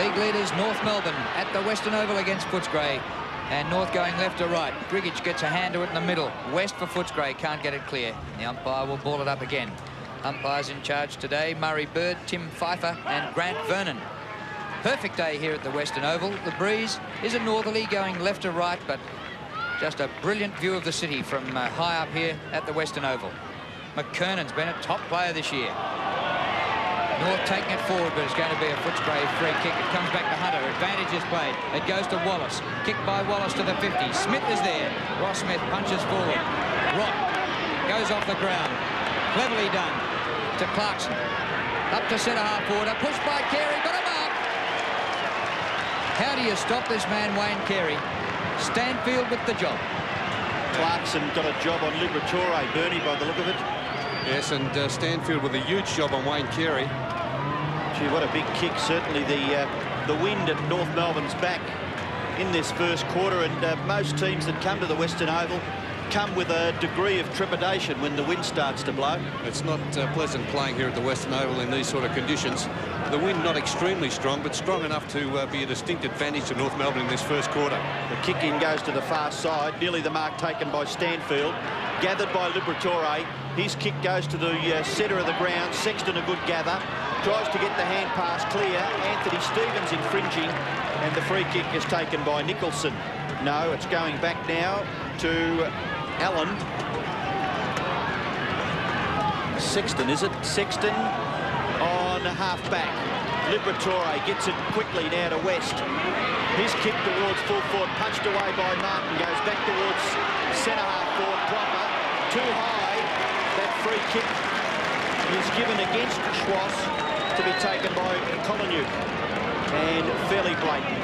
League leaders North Melbourne at the Western Oval against Footscray. And North going left to right. Grigich gets a hand to it in the middle. West for Footscray, can't get it clear. The umpire will ball it up again. Umpires in charge today, Murray Bird, Tim Pfeiffer and Grant Vernon. Perfect day here at the Western Oval. The breeze is a northerly going left to right, but just a brilliant view of the city from high up here at the Western Oval. McKernan's been a top player this year. North taking it forward, but it's going to be a Footscray free kick. It comes back to Hunter. Advantage is played. It goes to Wallace. Kicked by Wallace to the 50. Smith is there. Ross Smith punches forward. Rott goes off the ground. Cleverly done to Clarkson. Up to centre-half forward. A push by Carey, but a mark. How do you stop this man, Wayne Carey? Stanfield with the job. Clarkson got a job on Liberatore, Bernie, by the look of it. Yes, and Stanfield with a huge job on Wayne Carey. Gee, what a big kick. Certainly the wind at North Melbourne's back in this first quarter, and most teams that come to the Western Oval come with a degree of trepidation when the wind starts to blow. It's not pleasant playing here at the Western Oval in these sort of conditions. The wind not extremely strong, but strong enough to be a distinct advantage to North Melbourne in this first quarter. The kick in goes to the far side, nearly the mark taken by Stanfield, gathered by Liberatore. His kick goes to the centre of the ground. Sexton a good gather, tries to get the hand pass clear. Anthony Stevens infringing, and the free kick is taken by Nicholson. No, it's going back now to Allen. Sexton, is it? Sexton on half-back. Liberatore gets it quickly now to West. His kick towards full forward, punched away by Martin, goes back towards centre-half forward proper. Too high. That free kick is given against Schwass to be taken by Collinwood. And fairly blatant.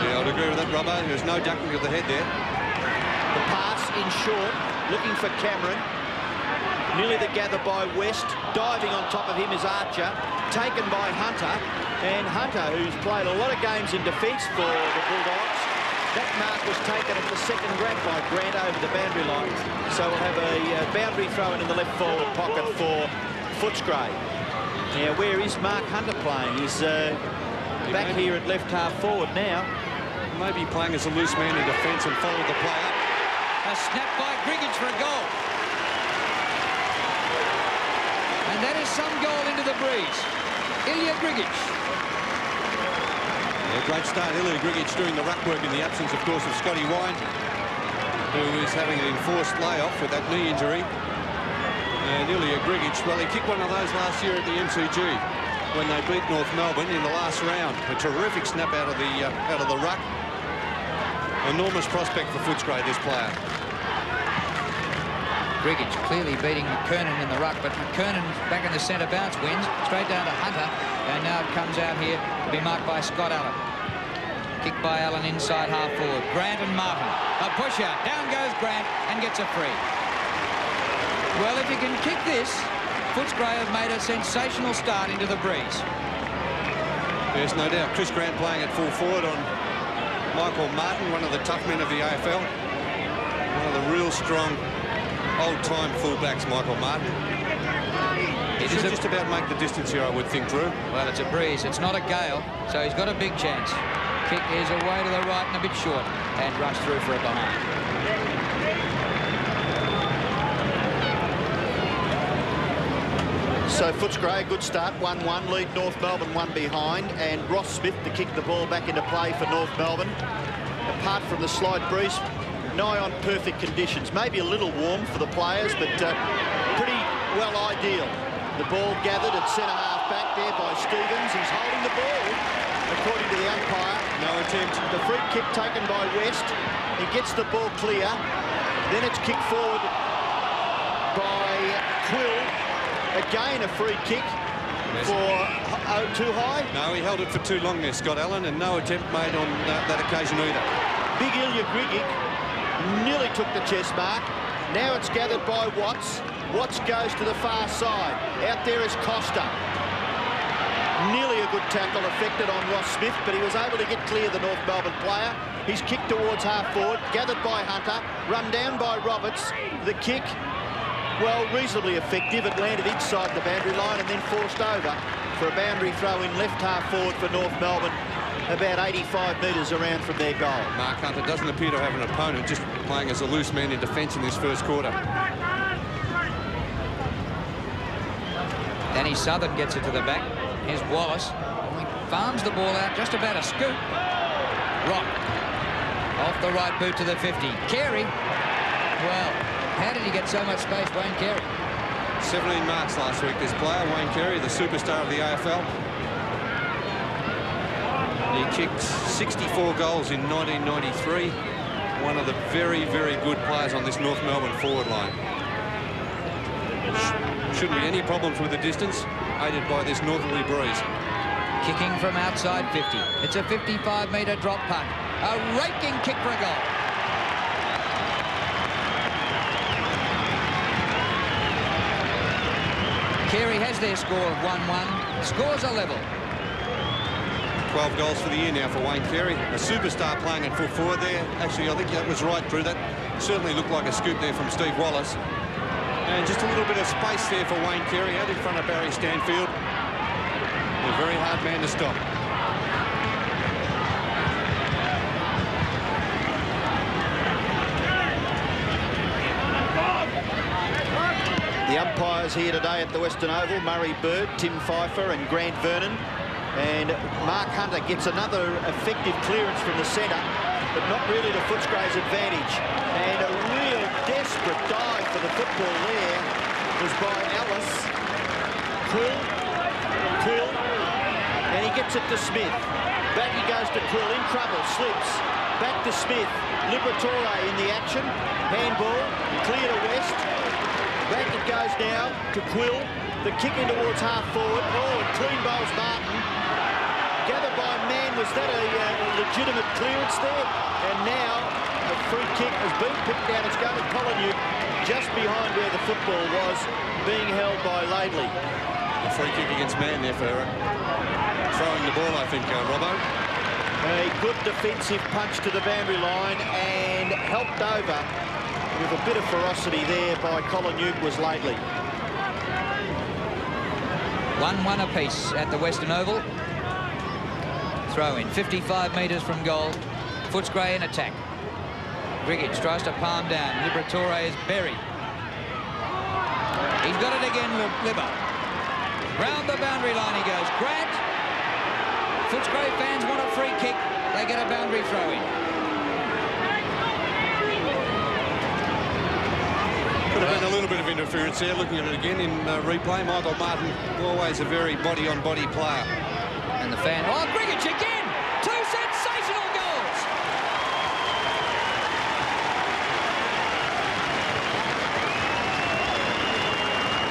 Yeah, I'd agree with that, Robbo. There's no ducking of the head there. The pass in short, looking for Cameron. Nearly the gather by West. Diving on top of him is Archer. Taken by Hunter. And Hunter, who's played a lot of games in defence for the Bulldogs, that mark was taken at the second grab by Grant over the boundary line. So we'll have a boundary throw in the left forward pocket for Footscray. Now, where is Mark Hunter playing? He's back here at left half forward now. Maybe playing as a loose man in defence and follow the play up. A snap by Grigich for a goal. And that is some goal into the breeze. Ilya Grigich. A great start, Ilya Grigich doing the ruck work in the absence, of course, of Scotty Wine, who is having an enforced layoff with that knee injury. And Ilya Grigich, well, he kicked one of those last year at the MCG when they beat North Melbourne in the last round. A terrific snap out of the ruck. Enormous prospect for Footscray, this player. Grigich clearly beating McKernan in the ruck, but McKernan back in the centre bounce wins straight down to Hunter, and now it comes out here to be marked by Scott Allen. Kicked by Allen inside half forward. Grant and Martin. A push out. Down goes Grant and gets a free. Well, if you can kick this, Footscray have made a sensational start into the breeze. There's no doubt. Chris Grant playing at full forward on Michael Martin, one of the tough men of the AFL. One of the real strong old-time fullbacks, Michael Martin. He should just about make the distance here, I would think, Drew. Well, it's a breeze. It's not a gale, so he's got a big chance. Kick is away to the right and a bit short, and runs through for a behind. So Footscray, good start, 1-1, lead North Melbourne 1 behind, and Ross Smith to kick the ball back into play for North Melbourne. Apart from the slight breeze, nigh on perfect conditions. Maybe a little warm for the players, but pretty well ideal. The ball gathered at centre-half back there by Stevens. He's holding the ball, according to the umpire. No attempt. The free kick taken by West. He gets the ball clear. Then it's kicked forward by Quill. Again, a free kick for too high. No, he held it for too long there, Scott Allen, and no attempt made on that occasion either. Big Ilya Grigich nearly took the chest mark. Now it's gathered by Watts. Watts goes to the far side. Out there is Costa. Nearly a good tackle affected on Ross Smith, but he was able to get clear the North Melbourne player. He's kicked towards half forward, gathered by Hunter, run down by Roberts. The kick well, reasonably effective. It landed inside the boundary line and then forced over for a boundary throw in left half forward for North Melbourne, about 85 metres around from their goal. Mark Hunter doesn't appear to have an opponent, just playing as a loose man in defence in this first quarter. Danny Southern gets it to the back. Here's Wallace. He farms the ball out, just about a scoop. Rock. Off the right boot to the 50. Carey. Well, how did he get so much space, Wayne Carey? 17 marks last week, this player, Wayne Carey, the superstar of the AFL. He kicked 64 goals in 1993. One of the very, very good players on this North Melbourne forward line. Shouldn't be any problems with the distance, aided by this northerly breeze. Kicking from outside 50. It's a 55-metre drop punt. A raking kick for a goal. Carey has their score of 1-1. Scores a level. 12 goals for the year now for Wayne Carey. A superstar playing at full forward there. Actually, I think that was right, Drew. That certainly looked like a scoop there from Steve Wallace. And just a little bit of space there for Wayne Carey out in front of Barry Stanfield. A very hard man to stop. The umpires here today at the Western Oval, Murray Bird, Tim Pfeiffer and Grant Vernon. And Mark Hunter gets another effective clearance from the centre, but not really to Footscray's advantage. And a real desperate dive for the football there was by Ellis. Quill, and he gets it to Smith. Back he goes to Quill, in trouble, slips. Back to Smith. Liberatore in the action. Handball, clear to West. Back it goes now to Quill. The kick in towards half forward. Oh, and clean bowls Martin. Gathered by Mann. Was that a legitimate clearance there? And now a free kick has been picked down. It's going to Collinwood just behind where the football was, being held by Laidley. A free kick against Mann there for throwing the ball, I think, Robbo. A good defensive punch to the boundary line and helped over with a bit of ferocity there by Collinwood was Laidley. 1-1 apiece at the Western Oval. Throw in 55 metres from goal. Footscray in attack. Grigich tries to palm down. Liberatore is buried. He's got it again, Libber. Round the boundary line he goes. Grant. Footscray fans want a free kick. They get a boundary throw in. Could have been a little bit of interference there. Looking at it again in replay, Michael Martin, always a very body-on-body player. And the fan, oh, Grigich again! Two sensational goals!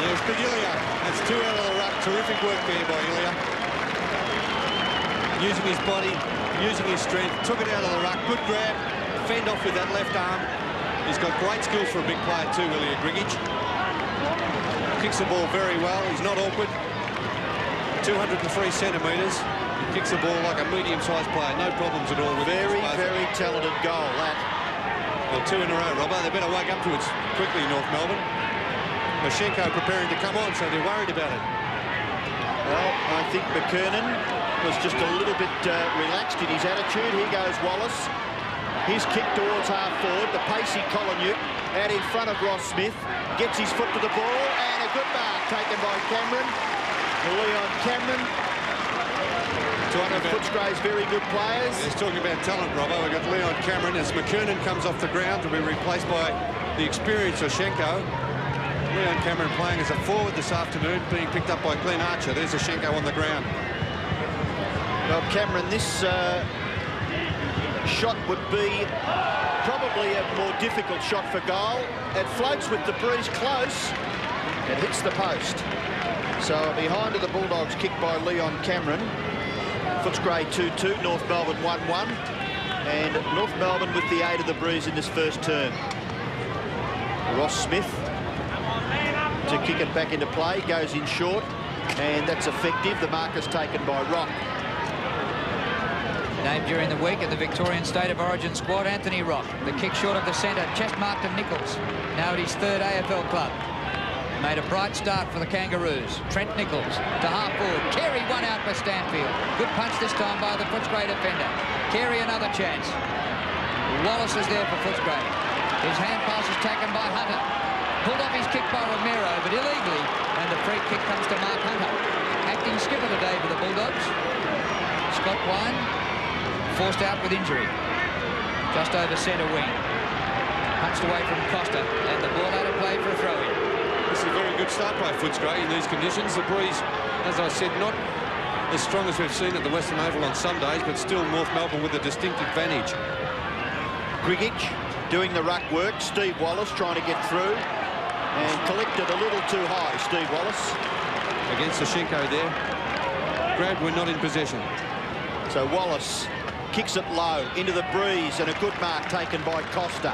There's Big Ilya. That's two out of the ruck. Terrific work there by Ilya. Using his body, using his strength, took it out of the ruck. Good grab, fend off with that left arm. He's got great skills for a big player too, Ilya Grigich. Kicks the ball very well. He's not awkward. 203 centimetres. He kicks the ball like a medium-sized player. No problems at all with it. Very talented goal, that. Well, two in a row, Robbo. They better wake up to it quickly, North Melbourne. Mashenko preparing to come on, so they're worried about it. Well, I think McKernan was just a little bit relaxed in his attitude. Here goes Wallace. His kick towards half forward. The pacey Collinwood out in front of Ross Smith. Gets his foot to the ball and a good mark taken by Cameron. Leon Cameron. One of Footscray's very good players. He's talking about talent, Robbo. We've got Leon Cameron as McKernan comes off the ground to be replaced by the experienced Oshenko. Leon Cameron playing as a forward this afternoon, being picked up by Glenn Archer. There's Oshenko on the ground. Well, Cameron, this shot would be probably a more difficult shot for goal. It floats with the breeze close. It hits the post. So behind to the Bulldogs, kick by Leon Cameron. Footscray 2-2, North Melbourne 1-1. And North Melbourne with the aid of the breeze in this first term. Ross Smith to kick it back into play, goes in short, and that's effective. The mark is taken by Rock. Named during the week in the Victorian State of Origin squad, Anthony Rock. The kick short of the centre, chest mark to Nichols. Now at his third AFL club. Made a bright start for the Kangaroos. Trent Nichols to half forward. Carey one out for Stanfield. Good punch this time by the Footscray defender. Carey another chance. Wallace is there for Footscray. His hand pass is taken by Hunter. Pulled off his kick by Romero, but illegally, and the free kick comes to Mark Hunter. Acting skipper today for the Bulldogs. Scott Wine forced out with injury. Just over centre wing. Punched away from Costa, and the ball out of play for a throw-in. This is a very good start by Footscray in these conditions. The breeze, as I said, not as strong as we've seen at the Western Oval on some days, but still North Melbourne with a distinct advantage. Grigich doing the ruck work. Steve Wallace trying to get through and collected a little too high. Steve Wallace Against Sashenko there. Brad, we're not in possession. So Wallace kicks it low into the breeze, and a good mark taken by Costa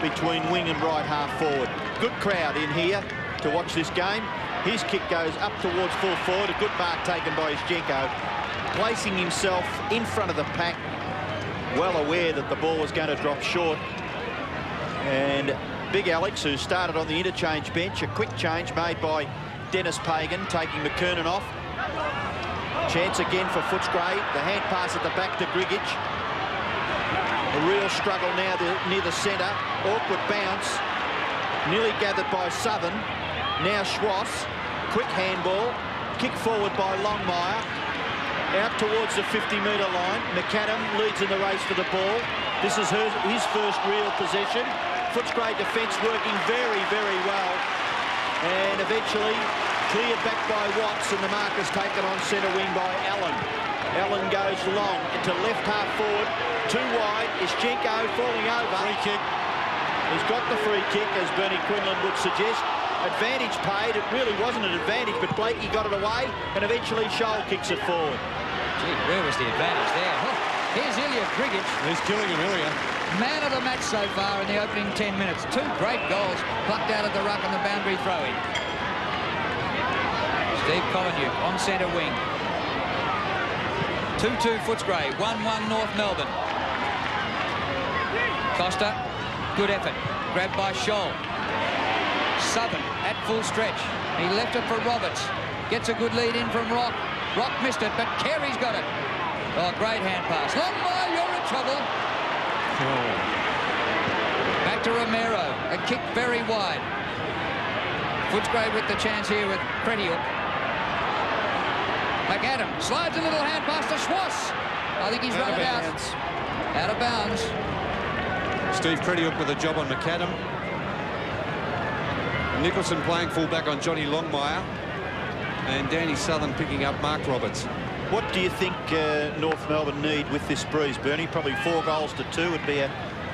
between wing and right half forward. Good crowd in here to watch this game. His kick goes up towards full forward. A good mark taken by Sashenko, placing himself in front of the pack, well aware that the ball was going to drop short. And Big Alex, who started on the interchange bench, a quick change made by Dennis Pagan, taking McKernan off. Chance again for Footscray. The hand pass at the back to Grigich. A real struggle now near the centre. Awkward bounce. Nearly gathered by Southern. Now Schwass. Quick handball. Kick forward by Longmire. Out towards the 50-metre line. McAdam leads in the race for the ball. This is his first real possession. Footscray defence working very, very well. And eventually cleared back by Watts, and the mark is taken on centre wing by Allen. Allen goes long into left half forward. Too wide. Ischenko falling over. Free kick. He's got the free kick, as Bernie Quinlan would suggest. Advantage paid. It really wasn't an advantage, but Blakey got it away, and eventually Scholl kicks it forward. Gee, where was the advantage there? Oh, here's Ilya Grigich. He's killing him, Ilya. Man of the match so far in the opening 10 minutes. Two great goals plucked out of the ruck on the boundary throw-in. Steve Collinuke on centre wing. 2-2 Footscray, 1-1 North Melbourne. Costa, good effort. Grabbed by Scholl. Southern at full stretch. He left it for Roberts. Gets a good lead in from Rock. Rock missed it, but Carey's got it. Oh, great hand pass. Longmire, you're in trouble. Oh. Back to Romero. A kick very wide. Footscray with the chance here with Pretiuk. McAdam slides a little hand pass to Schwass. I think he's run it out. Out of bounds. Steve Pretiuk with a job on McAdam. Nicholson playing fullback on Johnny Longmire. And Danny Southern picking up Mark Roberts. What do you think North Melbourne need with this breeze, Bernie? Probably 4 goals to 2 would be a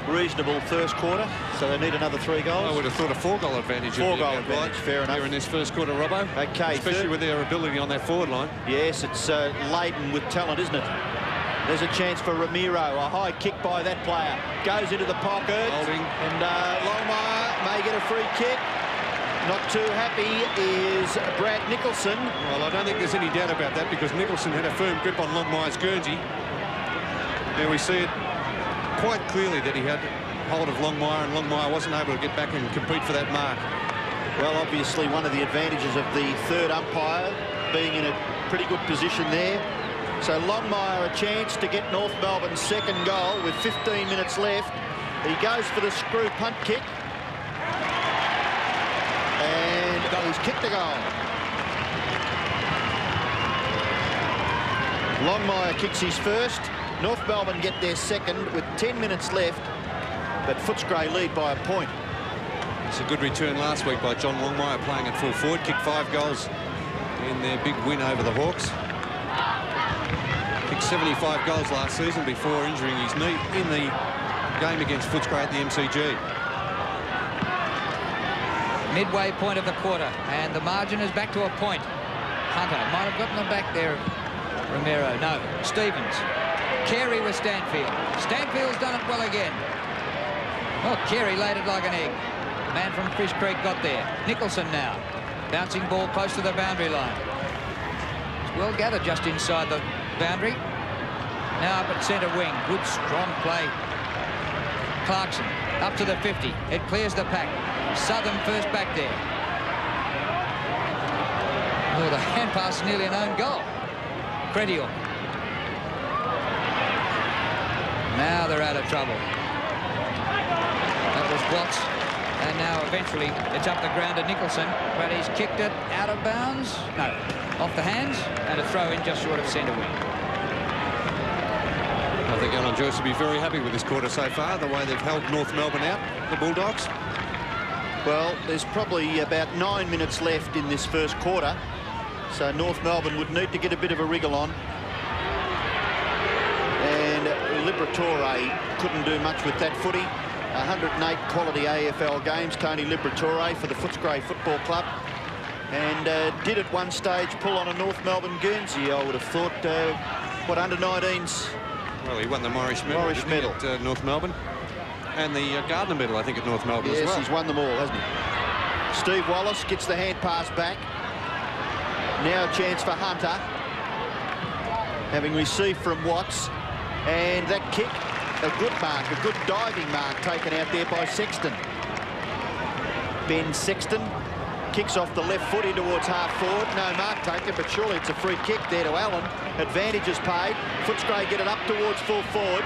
reasonable first quarter. So they need another 3 goals. I would have thought a 4-goal advantage. 4-goal advantage, fair enough. Here in this first quarter, Robbo. Okay. Especially with their ability on that forward line. Yes, it's laden with talent, isn't it? There's a chance for Ramiro. A high kick by that player. Goes into the pocket. Holding. And Longmire may get a free kick. Not too happy is Brad Nicholson. Well, I don't think there's any doubt about that, because Nicholson had a firm grip on Longmire's Guernsey. Now we see it quite clearly that he had hold of Longmire, and Longmire wasn't able to get back and compete for that mark. Well, obviously one of the advantages of the third umpire being in a pretty good position there. So Longmire a chance to get North Melbourne's second goal with 15 minutes left. He goes for the screw punt kick. And he's kicked a goal. Longmire kicks his first. North Melbourne get their second with 10 minutes left, but Footscray lead by a point. It's a good return last week by John Longmire, playing at full forward. Kicked 5 goals in their big win over the Hawks. Kicked 75 goals last season before injuring his knee in the game against Footscray at the MCG. Midway point of the quarter, and the margin is back to a point. Hunter might have gotten them back there. Romero, no. Stevens. Carey with Stanfield. Stanfield's done it well again. Oh, Carey laid it like an egg. Man from Fish Creek got there. Nicholson now. Bouncing ball close to the boundary line. It's well gathered just inside the boundary. Now up at centre wing. Good, strong play. Clarkson up to the 50. It clears the pack. Southern first back there. Well, the hand pass is nearly an own goal. Credial. Now they're out of trouble. That was Watts. And now eventually it's up the ground to Nicholson, but he's kicked it out of bounds. No, off the hands, and a throw in just short of centre wing. I think Alan Joyce will be very happy with this quarter so far, the way they've held North Melbourne out, the Bulldogs. Well, there's probably about 9 minutes left in this first quarter, so North Melbourne would need to get a bit of a wriggle on. And Liberatore couldn't do much with that footy. 108 quality AFL games, Tony Liberatore for the Footscray Football Club. And did at one stage pull on a North Melbourne Guernsey, I would have thought. What, under-19s? Well, he won the Morris Medal, at North Melbourne. And the Gardner Medal, I think, at North Melbourne as well. Yes, he's won them all, hasn't he? Steve Wallace gets the hand pass back. Now a chance for Hunter. Having received from Watts. And that kick, a good mark, a good diving mark taken out there by Sexton. Ben Sexton kicks off the left foot in towards half forward. No mark taken, but surely it's a free kick there to Allen. Advantage is paid. Footscray get it up towards full forward.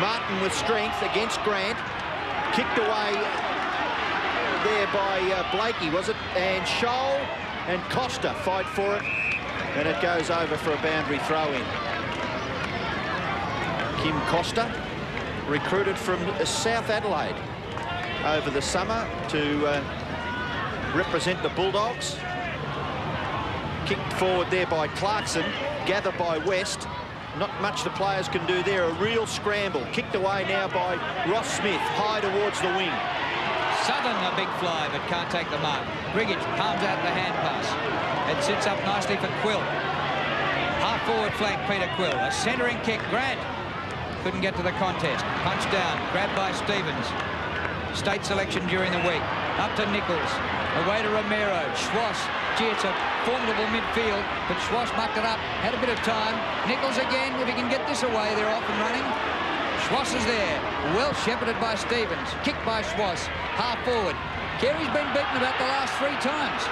Martin with strength against Grant. Kicked away there by Blakey, was it? And Scholl and Costa fight for it. And it goes over for a boundary throw-in. Kim Costa, recruited from South Adelaide over the summer to represent the Bulldogs. Kicked forward there by Clarkson, gathered by West. Not much the players can do there. A real scramble. Kicked away now by Ross Smith, high towards the wing. Southern a big fly, but can't take the mark. Grigich palms out the hand pass. It sits up nicely for Quill. Half forward flank, Peter Quill. A centering kick, Grant. Couldn't get to the contest. Punched down, grabbed by Stevens. State selection during the week. Up to Nichols. Away to Romero. Schwass. Gee, it's a formidable midfield, but Schwass mucked it up. Had a bit of time. Nichols again. If he can get this away, they're off and running. Schwass is there. Well shepherded by Stevens. Kicked by Schwass. Half forward. Carey's been beaten about the last 3 times.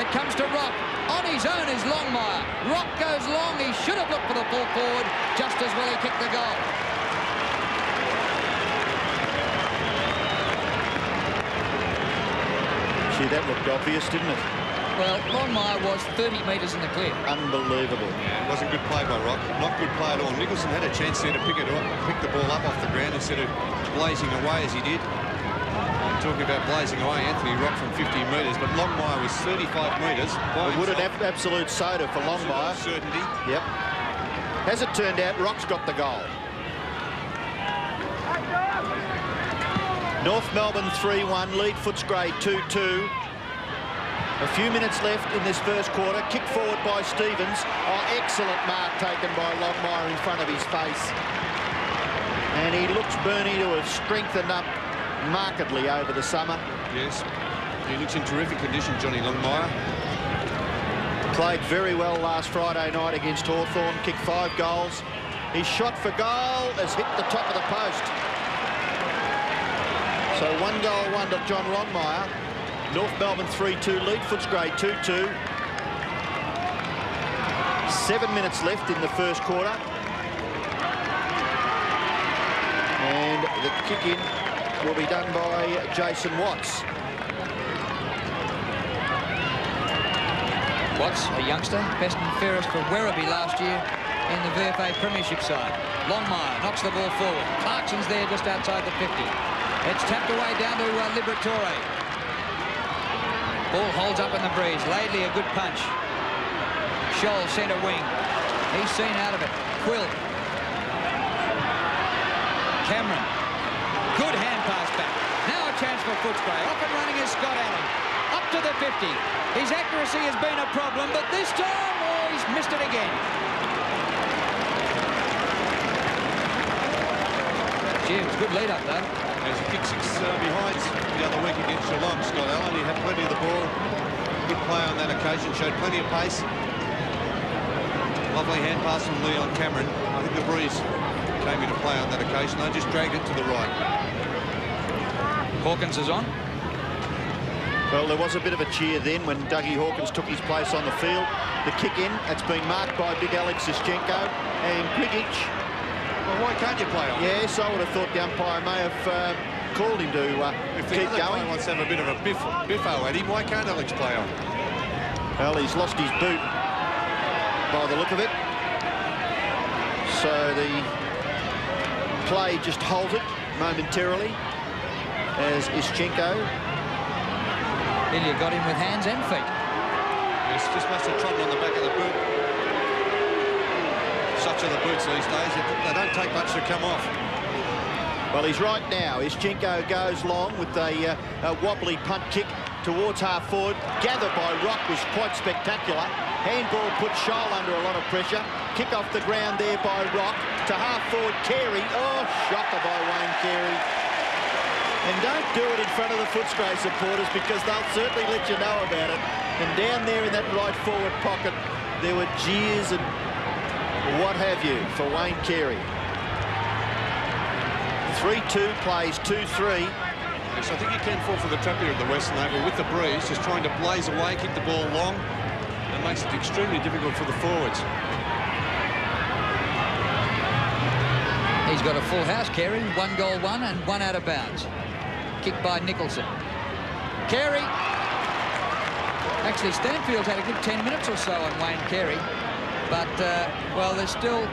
It comes to Rock. On his own is Longmire. Rock goes long. He should have looked for the full forward. Just as well he kicked the goal. Gee, that looked obvious, didn't it? Well, Longmire was 30 metres in the clear. Unbelievable. Yeah, it wasn't good play by Rock. Not good play at all. Nicholson had a chance there to pick the ball up off the ground instead of blazing away as he did. Talking about blazing away, Anthony Rock from 50 metres, but Longmire was 35 metres. Would an absolute soda for Longmire. Certainty. Yep. As it turned out, Rock's got the goal. North Melbourne 3-1, lead Footscray 2-2. A few minutes left in this first quarter. Kick forward by Stevens. Oh, excellent mark taken by Longmire in front of his face. And he looks, Bernie, to have strengthened up markedly over the summer. Yes, he looks in terrific condition, Johnny Longmire. Played very well last Friday night against Hawthorn, kicked 5 goals. His shot for goal has hit the top of the post. So 1 goal wonder, John Longmire. North Melbourne 3-2 lead, Footscray 2-2. 7 minutes left in the first quarter. And the kick-in will be done by Jason Watts. Watts, a youngster, best and fairest for Werribee last year in the VFA Premiership side. Longmire knocks the ball forward. Clarkson's there just outside the 50. It's tapped away down to Liberatore. Ball holds up in the breeze. Laidley, a good punch. Scholl, centre wing. He's seen out of it. Quill. Cameron. Good hand pass back. Now a chance for Footscray. Off and running is Scott Allen. Up to the 50. His accuracy has been a problem, but this time, oh, he's missed it again. Gee, it was a good lead up, though. As he kicked 6 behind the other week against Geelong, Scott Allen. He had plenty of the ball. Good play on that occasion. Showed plenty of pace. Lovely hand pass from Leon Cameron. I think the breeze came into play on that occasion. They just dragged it to the right. Hawkins is on. Well, there was a bit of a cheer then when Dougie Hawkins took his place on the field. The kick in, that's been marked by big Alex Zischenko and Grigic. Well, why can't you play on? Yes, I would have thought the umpire may have called him to if the keep other going. guy wants to have a bit of a biffo at him, why can't Alex play on? Well, he's lost his boot by the look of it. So the play just halted momentarily as Zischenko. Ilya got him with hands and feet. Yes, just must have trodden on the back of the boot. Such are the boots these days, they don't take much to come off. Well, he's right now. Zischenko goes long with a wobbly punt kick towards half forward. Gathered by Rock was quite spectacular. Handball put Scholl under a lot of pressure. Kick off the ground there by Rock to half forward Carey. Oh, shocker by Wayne Carey. And don't do it in front of the Footscray supporters because they'll certainly let you know about it. And down there in that right forward pocket, there were jeers and what have you for Wayne Carey. 3-2 plays 2-3. Yes, I think you can fall for the trap here at the Western Oval with the breeze, just trying to blaze away, kick the ball long. It makes it extremely difficult for the forwards. He's got a full house, Carey. 1 goal, 1 and 1 out of bounds. Kicked by Nicholson. Carey. Actually, Stanfield's had a good 10 minutes or so on Wayne Carey. But, well, there's still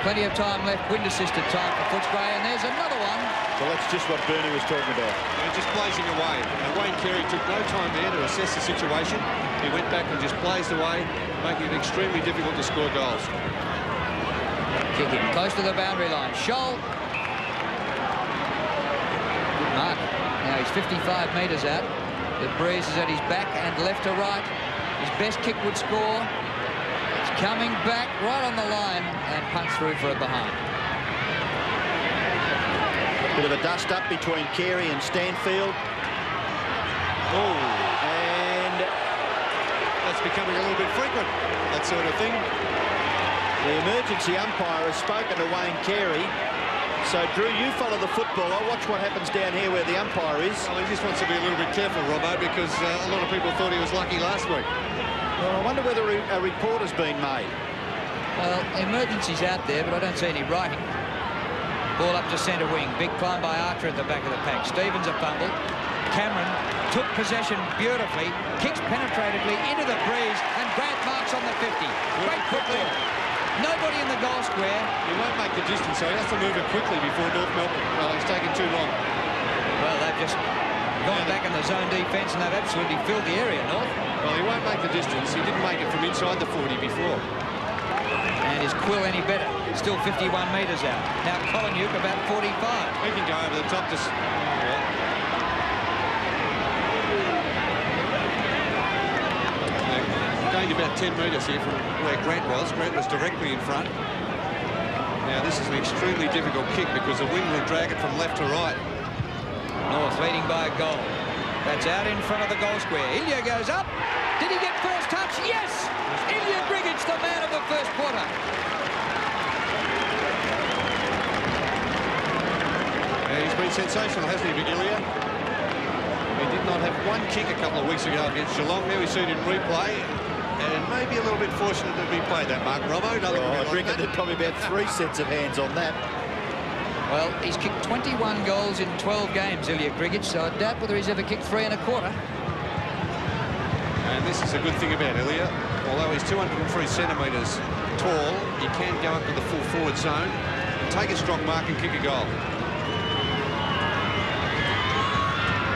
plenty of time left, wind-assisted time for Footscray, and there's another one. Well, that's just what Bernie was talking about. And just blazing away. And Wayne Carey took no time there to assess the situation. He went back and just blazed away, making it extremely difficult to score goals. Kicking close to the boundary line. Scholl. Good mark. Now he's 55 metres out. The breeze is at his back and left to right. His best kick would score. It's coming back right on the line and punts through for a behind. Bit of a dust-up between Carey and Stanfield. Oh, and that's becoming a little bit frequent, that sort of thing. The emergency umpire has spoken to Wayne Carey. So, Drew, you follow the football. I'll watch what happens down here where the umpire is. Well, he just wants to be a little bit careful, Robbo, because a lot of people thought he was lucky last week. Well, I wonder whether a report has been made. Well, emergency's out there, but I don't see any writing. Ball up to centre wing. Big climb by Archer at the back of the pack. Stevens a fumble. Cameron took possession beautifully, kicks penetratively into the breeze, and Grant marks on the 50. Great football. Nobody in the goal square. He won't make the distance, so he has to move it quickly before North Melbourne. Well, he's taken too long. Well, they've just gone back in the zone defence and they've absolutely filled the area, North. Well, he won't make the distance. He didn't make it from inside the 40 before. And is Quill any better? Still 51 metres out. Now Colin about 45. He can go over the top to... Going about 10 metres here from where Grant was. Grant was directly in front. Now, this is an extremely difficult kick because the wind will drag it from left to right. North leading by a goal. That's out in front of the goal square. Ilya goes up. Did he get first touch? Yes! Ilya Grigic, the man of the first quarter. Yeah, he's been sensational, hasn't he, Ilya? He did not have one kick a couple of weeks ago against Geelong. Now we see it in replay. And maybe a little bit fortunate that we played that, Mark Robbo. I reckon there's probably about 3 sets of hands on that. Well, he's kicked 21 goals in 12 games, Ilya Grigic, so I doubt whether he's ever kicked 3 1/4. And this is a good thing about Ilya. Although he's 203 centimetres tall, he can go up to the full forward zone, take a strong mark and kick a goal.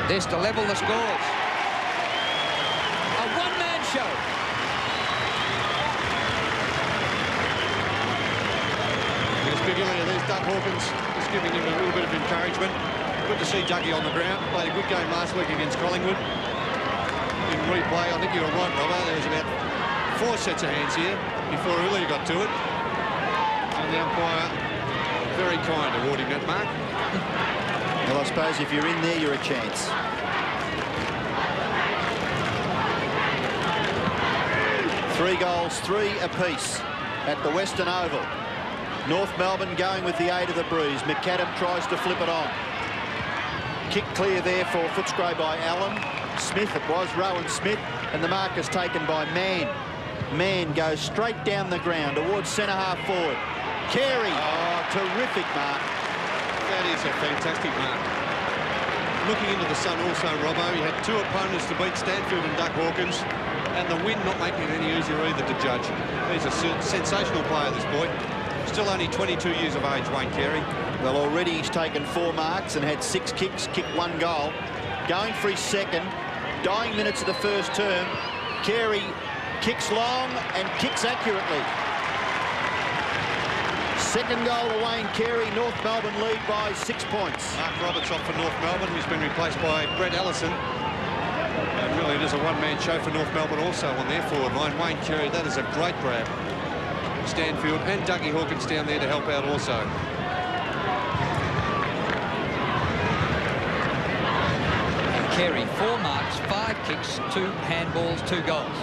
This to level the scores. A one-man show. There's big Ilya, there's Doug Hawkins, just giving him a little bit of encouragement. Good to see Dougie on the ground. Played a good game last week against Collingwood. In replay, I think you were right, Robbo. There was about 4 sets of hands here before Ilya got to it. And the umpire, very kind, awarding that mark. Well, I suppose if you're in there, you're a chance. Three goals, 3 apiece at the Western Oval. North Melbourne going with the aid of the breeze. McAdam tries to flip it on. Kick clear there for Footscray by Allen. Smith, it was, Rowan Smith, and the mark is taken by Mann. Mann goes straight down the ground towards centre-half forward. Carey, oh, terrific mark. That is a fantastic mark. Looking into the sun also, Robbo, he had two opponents to beat, Stanfield and Duck Hawkins, and the win not making it any easier either to judge. He's a sensational player, this boy. Still only 22 years of age, Wayne Carey. Well, already he's taken 4 marks and had 6 kicks, kicked 1 goal. Going for his second, dying minutes of the first term. Carey kicks long and kicks accurately. Second goal to Wayne Carey. North Melbourne lead by 6 points. Mark Roberts off for North Melbourne, who's been replaced by Brett Allison. And really, it is a one-man show for North Melbourne also on their forward line. Wayne Carey, that is a great grab. Stanfield and Dougie Hawkins down there to help out also. And Carey, 4 marks, 5 kicks, 2 handballs, 2 goals.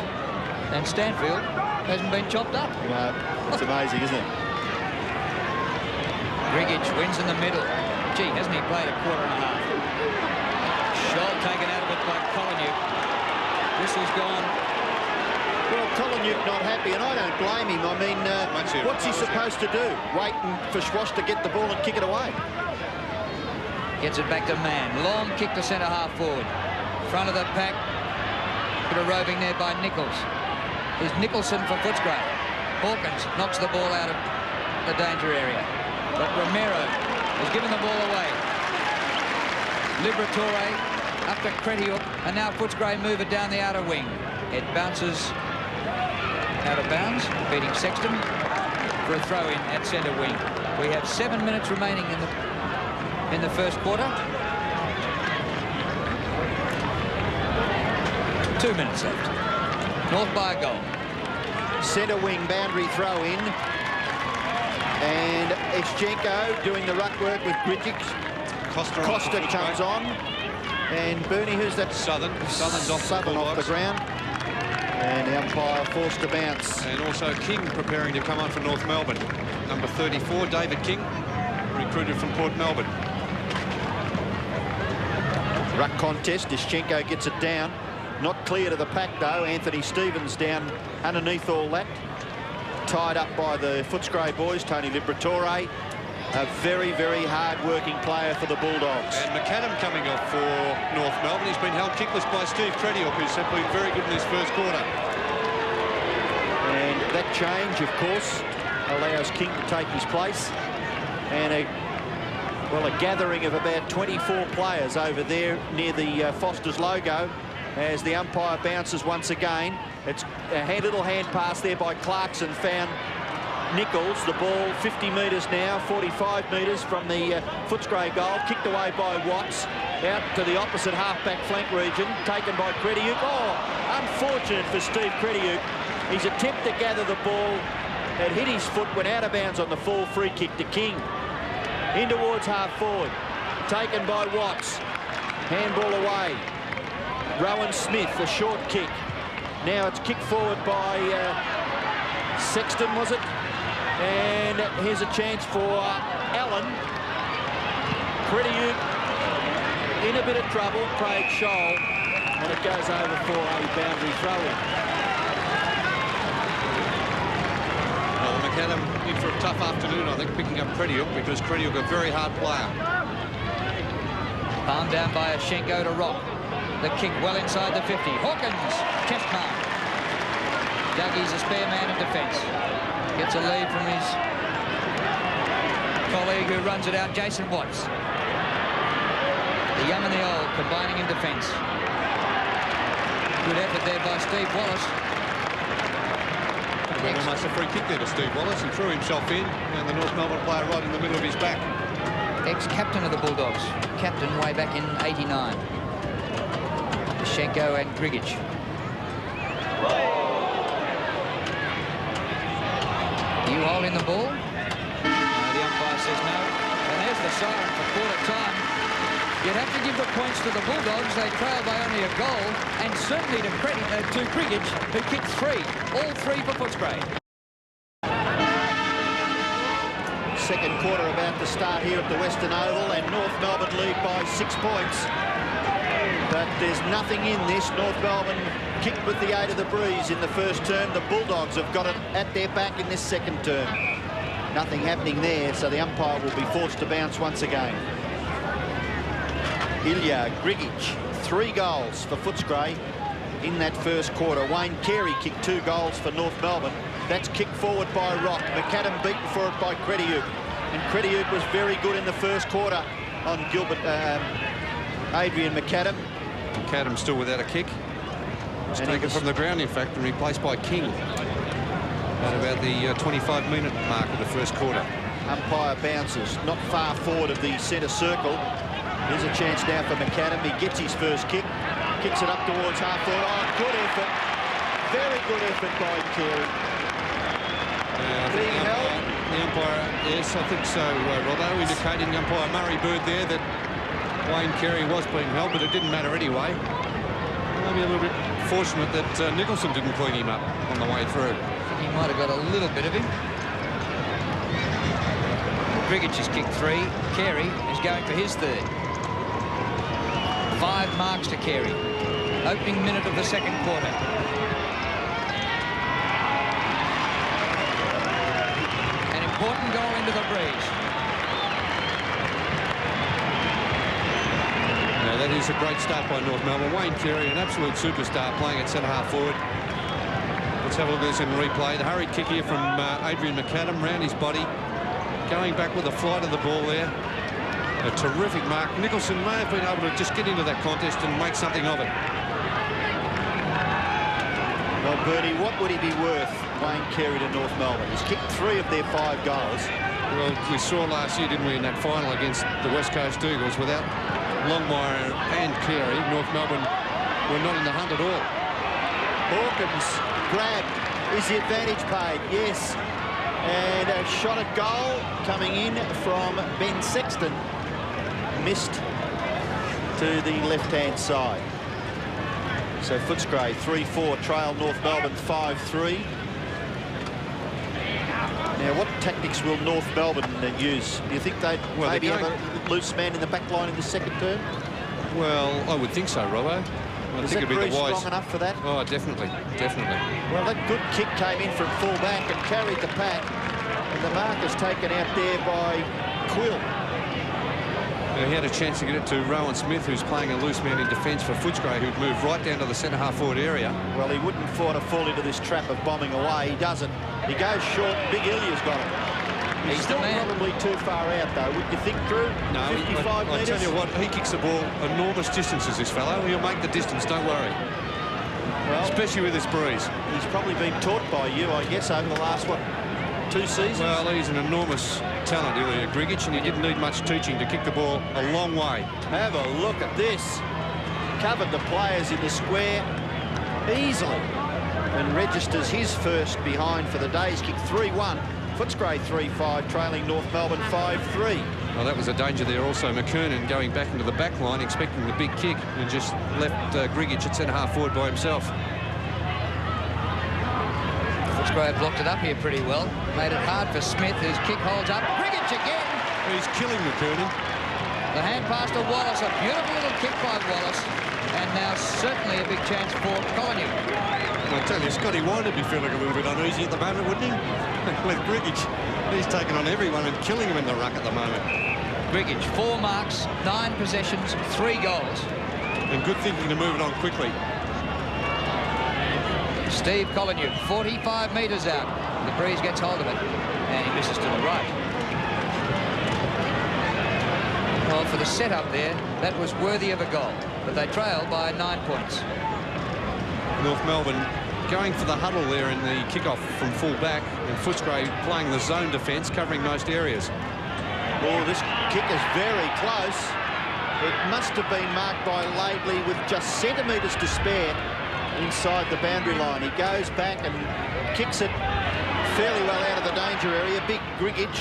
And Stanfield hasn't been chopped up. No, it's amazing, isn't it? Grigich wins in the middle. Gee, hasn't he played a quarter and a half? Shot taken out of it by Collinuke. Whistle's gone. Well, Collinuke not happy, and I don't blame him. I mean, what's he supposed to do? Waiting for Schwash to get the ball and kick it away? Gets it back to Mann. Long kick to centre-half forward. Front of the pack. Bit of roving there by Nichols. There's Nicholson for Footscray. Hawkins knocks the ball out of the danger area. But Romero has given the ball away. Liberatore up to Kretiuk, and now Footscray move it down the outer wing. It bounces out of bounds, beating Sexton for a throw-in at centre wing. We have 7 minutes remaining in the first quarter. 2 minutes left. North by a goal. Centre wing boundary throw-in. And Eschenko doing the ruck work with Grigich. Costa comes on. And Bernie, who's that? Southern's off the ground. And the umpire forced to bounce. And also King preparing to come on for North Melbourne. Number 34, David King, recruited from Port Melbourne. Ruck contest, Eschenko gets it down. Not clear to the pack, though. Anthony Stevens down underneath all that. Tied up by the Footscray boys, Tony Liberatore. A very, very hard-working player for the Bulldogs. And McAdam coming off for North Melbourne. He's been held kickless by Steve Kretiuk, who's simply very good in his first quarter. And that change, of course, allows King to take his place. And a gathering of about 24 players over there near the Foster's logo as the umpire bounces once again. It's a little hand pass there by Clarkson, found Nichols. The ball 50 metres now, 45 metres from the Footscray goal, kicked away by Watts, out to the opposite half-back flank region, taken by Kretiuk. Oh, unfortunate for Steve Kretiuk. His attempt to gather the ball had hit his foot, went out of bounds on the full free kick to King. In towards half-forward, taken by Watts. Handball away. Rowan Smith, a short kick. Now it's kicked forward by Sexton, was it? And here's a chance for Allen. Kretiuk in a bit of trouble, Craig Scholl, and it goes over for a boundary throw-in. Well, McAdam in for a tough afternoon, I think, picking up Kretiuk, because Kretiuk a very hard player. Palmed down by Eschenko to Rock. The kick well inside the 50. Hawkins, test mark. Dougie's a spare man in defence. Gets a lead from his colleague who runs it out, Jason Watts. The young and the old combining in defence. Good effort there by Steve Wallace. Well, almost a free kick there to Steve Wallace. He threw himself in, and the North Melbourne player right in the middle of his back. Ex-captain of the Bulldogs. Captain way back in '89. Eschenko and Grigich. You holding the ball? No, the umpire says no. And there's the siren for quarter time. You'd have to give the points to the Bulldogs. They trail by only a goal. And certainly to Grigich, who kicked 3. All 3 for Footscray. Second quarter about to start here at the Western Oval, and North Melbourne lead by 6 points. But there's nothing in this. North Melbourne kicked with the aid of the breeze in the first term. The Bulldogs have got it at their back in this second term. Nothing happening there, so the umpire will be forced to bounce once again. Ilya Grigic, 3 goals for Footscray in that first quarter. Wayne Carey kicked 2 goals for North Melbourne. That's kicked forward by Rock. McAdam beaten for it by Crediuk. And Crediuk was very good in the first quarter on Adrian McAdam. McAdam still without a kick. It's taken from the ground, in fact, and replaced by King at about the 25-minute mark of the first quarter. Umpire bounces not far forward of the centre circle. Here's a chance now for McAdam. He gets his first kick. Kicks it up towards half forward. Oh, good effort. Very good effort by Carey. Being held. The umpire, yes, I think so, Robbo, indicating umpire Murray Bird there that Wayne Carey was being held, but it didn't matter anyway. Maybe a little bit fortunate that Nicholson didn't clean him up on the way through. He might have got a little bit of him. Grigic has kicked 3. Carey is going for his 3rd. 5 marks to Carey. Opening minute of the second quarter. An important goal into the breeze. Now, that is a great start by North Melbourne. Wayne Carey, an absolute superstar, playing at centre-half forward. Let's have a look at this in replay. The hurried kick here from Adrian McAdam round his body. Going back with the flight of the ball there. A terrific mark. Nicholson may have been able to just get into that contest and make something of it. Well, Bertie, what would he be worth, Wayne Carey, to North Melbourne? He's kicked 3 of their 5 goals. Well, we saw last year, didn't we, in that final against the West Coast Eagles, without Longmire and Carey, North Melbourne were not in the hunt at all. Hawkins grabbed. Is the advantage paid? Yes. And a shot at goal coming in from Ben Sexton. Missed to the left-hand side. So Footscray 3-4 trail North Melbourne 5-3. Now, what tactics will North Melbourne use? Do you think they'd maybe have a loose man in the back line in the second term? Well, I would think so, Robbo. I think it'd be the wise. Strong enough for that? Oh, definitely, definitely. Well, that good kick came in from full back and carried the pack. And the mark is taken out there by Quill. He had a chance to get it to Rowan Smith, who's playing a loose man in defence for Footscray, who'd moved right down to the centre-half forward area. Well, he wouldn't want to fall into this trap of bombing away. He doesn't. He goes short. Big Ilya's got him. He's still probably too far out, though. Would you think, Drew? No, 55 metres? I tell you what, he kicks the ball enormous distances, this fellow. He'll make the distance, don't worry. Well, especially with this breeze. He's probably been taught by you, I guess, over the last, 2 seasons? Well, he's an enormous talent, Ilya Grigic, and he didn't need much teaching to kick the ball a long way. Have a look at this. Covered the players in the square easily and registers his first behind for the day. He's kicked 3-1. Footscray 3-5, trailing North Melbourne 5-3. Well, that was a danger there also. McKernan going back into the back line, expecting the big kick, and just left Grigic at centre-half forward by himself. Footscray blocked it up here pretty well. Made it hard for Smith, whose kick holds up. Grigic again! He's killing McKernan. The hand pass to Wallace. A beautiful little kick by Wallace. And now certainly a big chance for Collinew. I tell you, Scotty Wine would be feeling a little bit uneasy at the moment, wouldn't he? With Grigic. He's taking on everyone and killing him in the ruck at the moment. Grigic, 4 marks, 9 possessions, 3 goals. And good thinking to move it on quickly. Steve Collinew, 45 metres out. The breeze gets hold of it, and he misses to the right. Well, for the setup there, that was worthy of a goal, but they trailed by 9 points. North Melbourne going for the huddle there in the kickoff from full back, and Footscray playing the zone defence, covering most areas. Oh, this kick is very close. It must have been marked by Laidley with just centimetres to spare inside the boundary line. He goes back and kicks it fairly well out of the danger area. Big Grigic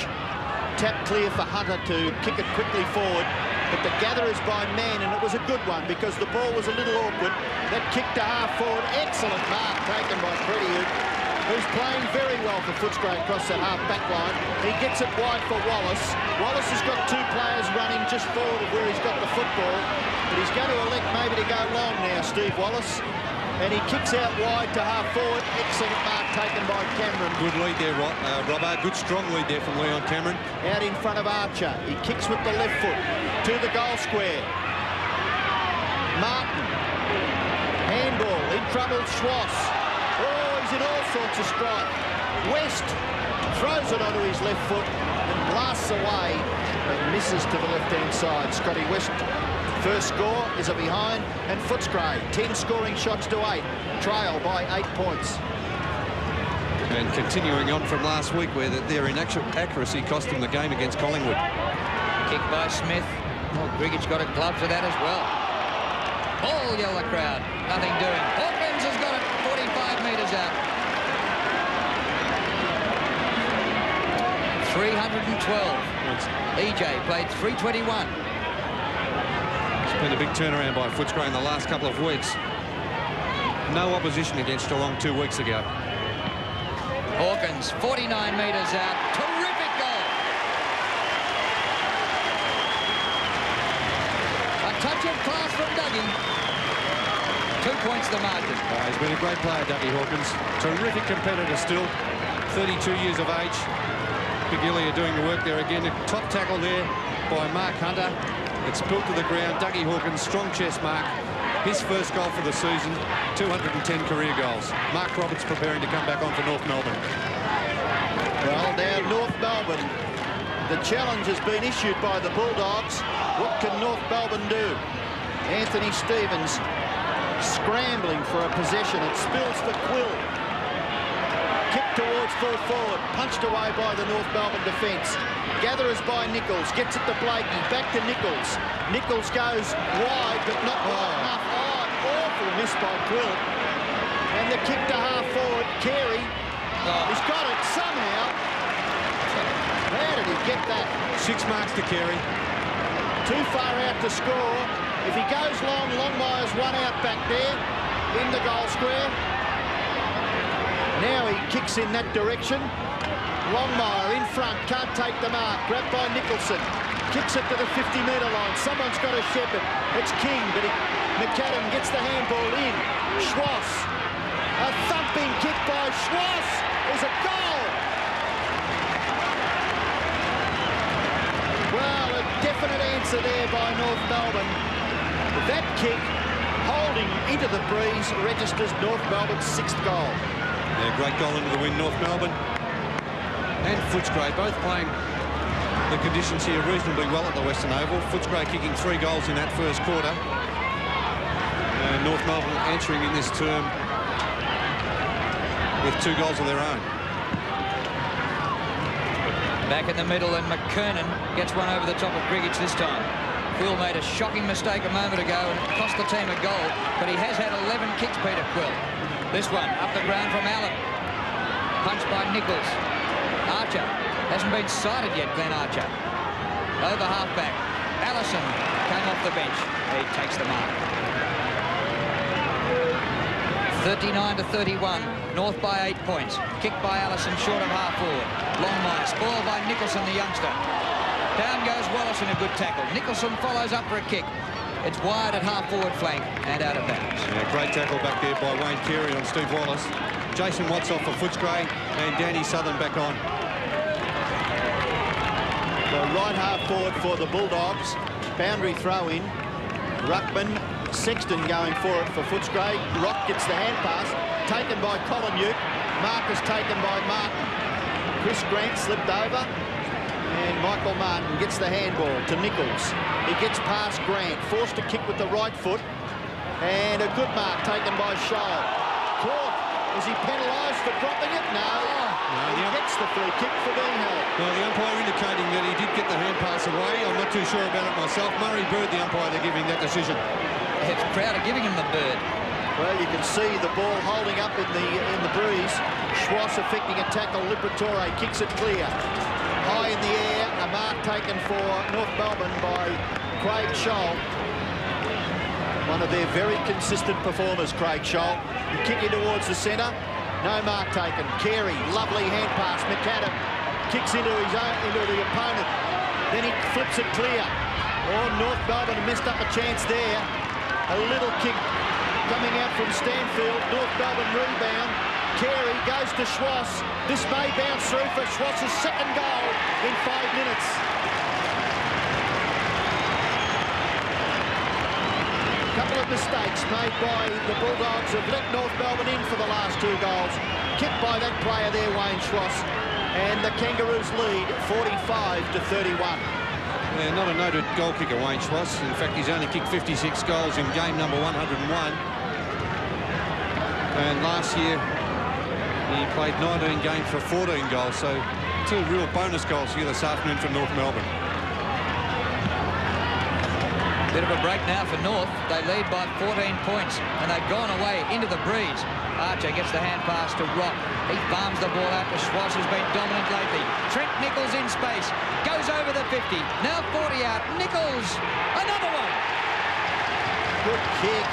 tap clear for Hunter to kick it quickly forward. But the gather is by man, and it was a good one because the ball was a little awkward. That kick to half forward, excellent mark taken by Crediuk, who who's playing very well for Footscray across the half-back line. He gets it wide for Wallace. Wallace has got two players running just forward of where he's got the football, but he's going to elect maybe to go long now, Steve Wallace. And he kicks out wide to half-forward. Excellent mark taken by Cameron. Good lead there, Robbo. Good strong lead there from Leon Cameron. Out in front of Archer. He kicks with the left foot to the goal square. Martin. Handball. In trouble, Schwass. Oh, he's in all sorts of strife. West throws it onto his left foot and blasts away and misses to the left-hand side. Scotty West. First score is a behind, and Footscray 10 scoring shots to 8, trail by 8 points. And continuing on from last week, where their inaccuracy cost them the game against Collingwood. Kick by Smith. Well, Grigich got a glove for that as well. All yell the crowd. Nothing doing. Hawkins has got it 45 metres out. 312. EJ played 321. Been a big turnaround by Footscray in the last couple of weeks. No opposition against Geelong 2 weeks ago. Hawkins, 49 metres out. Terrific goal. A touch of class from Dougie. 2 points the margin. He's been a great player, Dougie Hawkins. Terrific competitor still. 32 years of age. Big Ilya doing the work there again. A top tackle there by Mark Hunter. It's built to the ground. Dougie Hawkins, strong chest mark. His first goal for the season, 210 career goals. Mark Roberts preparing to come back on for North Melbourne. Well, now North Melbourne. The challenge has been issued by the Bulldogs. What can North Melbourne do? Anthony Stevens scrambling for a possession. It spills for Quill. Kick towards full forward. Punched away by the North Melbourne defence. Gatherers by Nichols, gets it to Blakey, back to Nichols. Nichols goes wide, but not wide enough. Oh, awful miss by Quill. And the kick to half forward, Carey. He's got it somehow. How did he get that? 6 marks to Carey. Too far out to score. If he goes long, Longmire's one out back there in the goal square. Now he kicks in that direction. Longmire in front, can't take the mark. Grabbed by Nicholson. Kicks it to the 50-metre line. Someone's got to shepherd. It's King, but McAdam gets the handball in. Schwass. A thumping kick by Schwass is a goal. Well, a definite answer there by North Melbourne. That kick, holding into the breeze, registers North Melbourne's 6th goal. Yeah, great goal into the win, North Melbourne. And Footscray both playing the conditions here reasonably well at the Western Oval. Footscray kicking 3 goals in that first quarter. And North Melbourne answering in this term with 2 goals of their own. Back in the middle, and McKernan gets one over the top of Grigich this time. Quill made a shocking mistake a moment ago and it cost the team a goal, but he has had 11 kicks, Peter Quill. This one up the ground from Allen. Punched by Nichols. Archer hasn't been sighted yet, Glenn Archer. Over halfback. Allison came off the bench. He takes the mark. 39-31. North by 8 points. Kicked by Allison short of half forward. Longmire spoiled by Nicholson, the youngster. Down goes Wallace in a good tackle. Nicholson follows up for a kick. It's wide at half forward flank and out of bounds. Yeah, great tackle back there by Wayne Carey on Steve Wallace. Jason Watts off for Footscray and Danny Southern back on. So right half forward for the Bulldogs. Boundary throw in. Ruckman, Sexton going for it for Footscray. Rock gets the hand pass. Taken by Colin. Marcus taken by Martin. Chris Grant slipped over. And Michael Martin gets the handball to Nichols. He gets past Grant. Forced to kick with the right foot. And a good mark taken by Scholl. Caught. Is he penalised for dropping it? No. He gets the free kick for being held. Well, the umpire indicating that he did get the hand pass away. I'm not too sure about it myself. Murray Bird, the umpire, they're giving that decision. It's proud of giving him the bird. Well, you can see the ball holding up in the breeze. Schwass effecting a tackle. Liberatore kicks it clear. High in the air. A mark taken for North Melbourne by Craig Scholl. One of their very consistent performers, Craig Scholl. He kick in towards the centre. No mark taken. Carey, lovely hand pass. McAdam kicks into the opponent. Then he flips it clear. Oh, North Melbourne messed up a chance there. A little kick coming out from Stanfield. North Melbourne rebound. Carey goes to Schwass. This may bounce through for Schwass's second goal in 5 minutes. Couple of mistakes made by the Bulldogs have let North Melbourne in for the last 2 goals. Kicked by that player there, Wayne Schwass. And the Kangaroos lead 45-31. Yeah, not a noted goal kicker, Wayne Schwass. In fact, he's only kicked 56 goals in game number 101. And last year, he played 19 games for 14 goals. So 2 real bonus goals here this afternoon for North Melbourne. Bit of a break now for North. They lead by 14 points, and they've gone away into the breeze. Archer gets the hand pass to Rock. He farms the ball out to Schwass, who's been dominant lately. Trent Nichols in space. Goes over the 50. Now 40 out. Nichols. Another one. Good kick.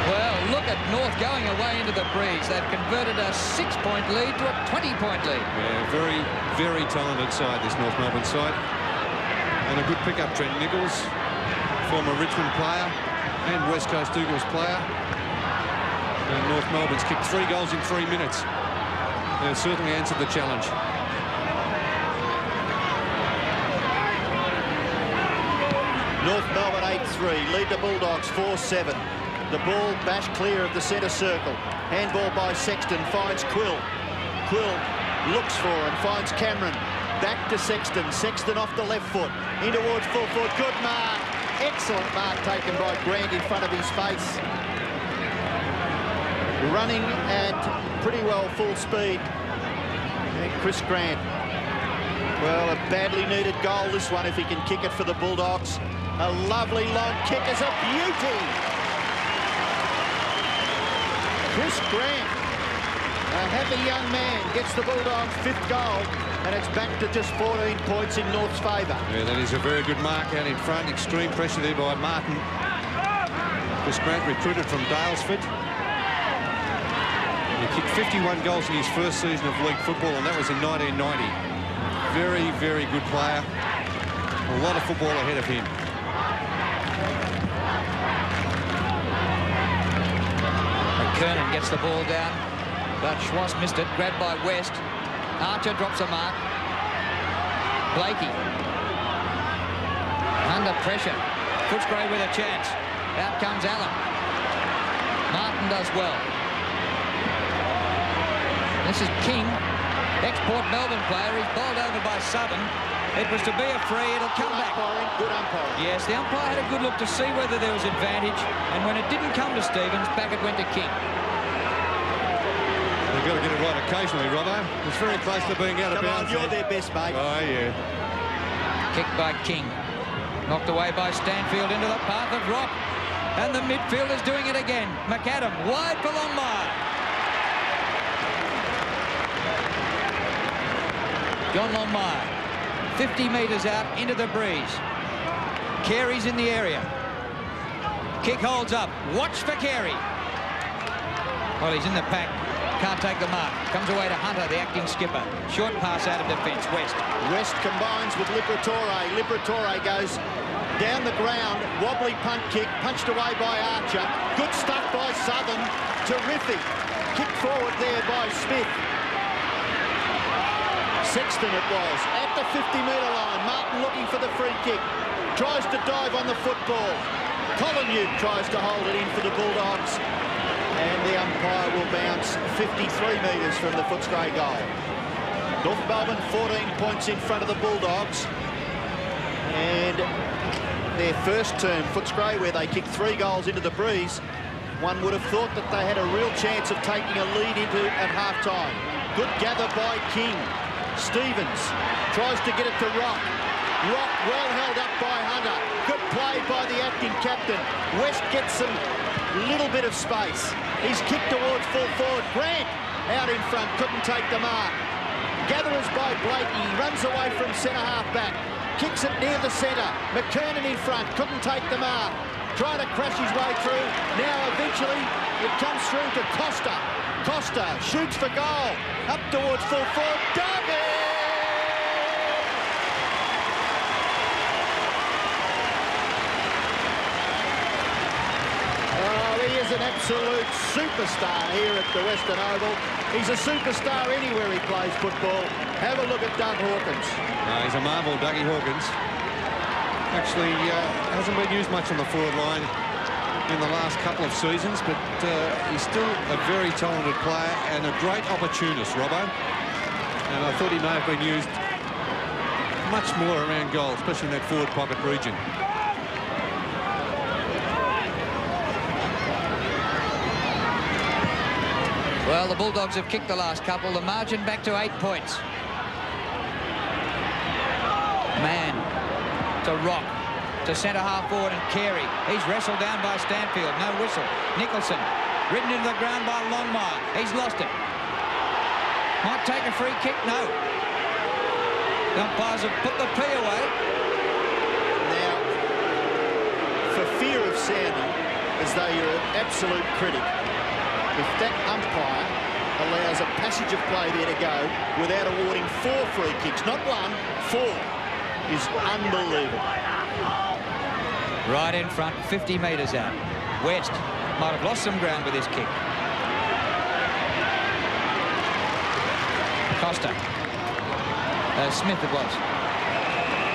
Well, look at North going away into the breeze. They've converted a 6-point lead to a 20-point lead. Yeah, very, very talented side, this North Melbourne side. And a good pickup, Trent Nichols, former Richmond player and West Coast Eagles player. And North Melbourne's kicked 3 goals in 3 minutes. They certainly answered the challenge. North Melbourne 8-3, lead the Bulldogs 4-7. The ball bashed clear of the centre circle. Handball by Sexton, finds Quill. Quill looks for and finds Cameron. Back to Sexton. Sexton off the left foot. In towards full foot. Good mark. Excellent mark taken by Grant in front of his face. Running at pretty well full speed. And Chris Grant. Well, a badly needed goal, this one, if he can kick it for the Bulldogs. A lovely long kick is a beauty. Chris Grant, a happy young man, gets the Bulldogs' 5th goal, and it's back to just 14 points in North's favour. Yeah, that is a very good mark out in front. Extreme pressure there by Martin. Chris Grant, recruited from Dalesford. He kicked 51 goals in his first season of league football, and that was in 1990. Very, very good player. A lot of football ahead of him. Kernan gets the ball down, but Schwass missed it. Grabbed by West. Archer drops a mark. Blakey. Under pressure. Footscray with a chance. Out comes Allen. Martin does well. This is King, ex-Port Melbourne player. He's bowled over by Southern. It was to be a free. It'll come back. Good umpiring. Yes, the umpire had a good look to see whether there was advantage, and when it didn't come to Stevens, back it went to King. They've got to get it right occasionally, Robbo. It's very close to being out of bounds. You're their best, mate. Oh, yeah. Kicked by King. Knocked away by Stanfield into the path of Rock. And the midfielder's doing it again. McAdam wide for Longmire. John Longmire. 50 metres out into the breeze. Carey's in the area. Kick holds up. Watch for Carey. Well, he's in the pack. Can't take the mark. Comes away to Hunter, the acting skipper. Short pass out of defence. West. West combines with Liberatore. Liberatore goes down the ground. Wobbly punt kick. Punched away by Archer. Good stuff by Southern. Terrific. Kick forward there by Smith. Sexton it was. At the 50-metre line. Martin looking for the free kick. Tries to dive on the football. Collingwood tries to hold it in for the Bulldogs. And the umpire will bounce 53 metres from the Footscray goal. North Melbourne 14 points in front of the Bulldogs. And their first term, Footscray, where they kicked 3 goals into the breeze, one would have thought that they had a real chance of taking a lead into at half-time. Good gather by King. Stevens tries to get it to Rock. Rock well held up by Hunter. Good play by the acting captain. West gets some little bit of space. He's kicked towards full forward. Grant out in front, couldn't take the mark. Gatherers by Blakey. Runs away from centre half back. kicks it near the centre. McKernan in front, couldn't take the mark. Trying to crash his way through. Now eventually it comes through to Costa. Costa shoots for goal. Up towards full forward. Duggan! Oh, he is an absolute superstar here at the Western Oval. He's a superstar anywhere he plays football. Have a look at Doug Hawkins. He's a marvel, Dougie Hawkins. Actually, hasn't been used much on the forward line in the last couple of seasons, but he's still a very talented player and a great opportunist, Robbo. And I thought he may have been used much more around goal, especially in that forward pocket region. Well, the Bulldogs have kicked the last couple. The margin back to 8 points. Man to Rock, to centre half forward, and Carey. He's wrestled down by Stanfield. No whistle. Nicholson ridden into the ground by Longmire. He's lost it. Might take a free kick. No. The umpires have put the P away. Now, for fear of sounding as though you're an absolute critic, if that umpire allows a passage of play there to go without awarding 4 free kicks, not 1, 4, is unbelievable. Right in front, 50 metres out. West might have lost some ground with his kick. Costa. Smith it was.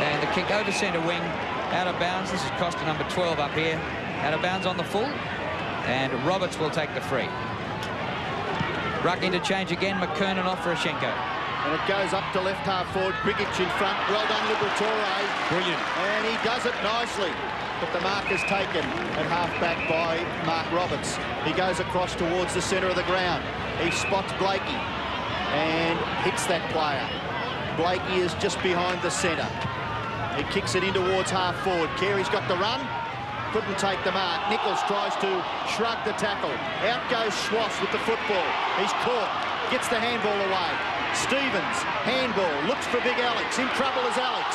And the kick over centre wing, out of bounds. This is Costa, number 12 up here. Out of bounds on the full. And Roberts will take the free. Ruck interchange again, McKernan off for Ashenko. And it goes up to left half forward. Grigic in front. Well done, Liberatore. Brilliant. And he does it nicely. But the mark is taken at half back by Mark Roberts. He goes across towards the centre of the ground. He spots Blakey and hits that player. Blakey is just behind the centre. He kicks it in towards half forward. Carey's got the run. Couldn't take the mark. Nichols tries to shrug the tackle. Out goes Schwass with the football. He's caught. Gets the handball away. Stevens, handball, looks for big Alex. In trouble is Alex.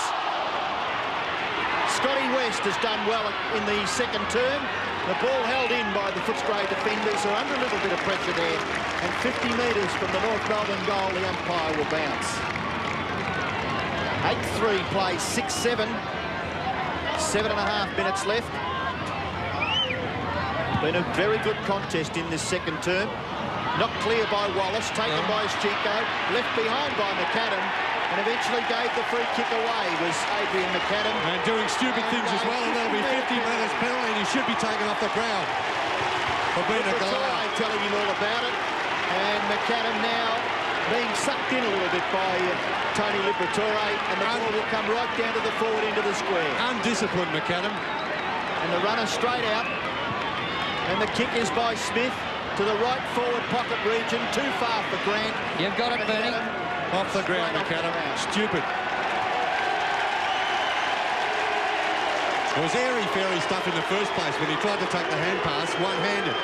Scotty West has done well in the second term. The ball held in by the Footscray defenders, who are under a little bit of pressure there. And 50 metres from the North Melbourne goal, the umpire will bounce. 8-3 plays 6-7. 7.5 minutes left. Been a very good contest in this second term. Not clear by Wallace, taken by Chico, left behind by McAdam, and eventually gave the free kick away was Adrian McAdam. And doing stupid things as well, and that'll be 50 metres penalty, and he should be taken off the ground for being a goal. Telling him all about it, and McAdam now being sucked in a little bit by Tony Liberatore, and the ball will come right down to the forward end of the square. Undisciplined McAdam. And the runner straight out, and the kick is by Smith. To the right forward pocket region, too far for Grant. You've got it, Bernie. Off the ground, McAdam. Stupid. It was airy-fairy stuff in the first place when he tried to take the hand pass one-handed.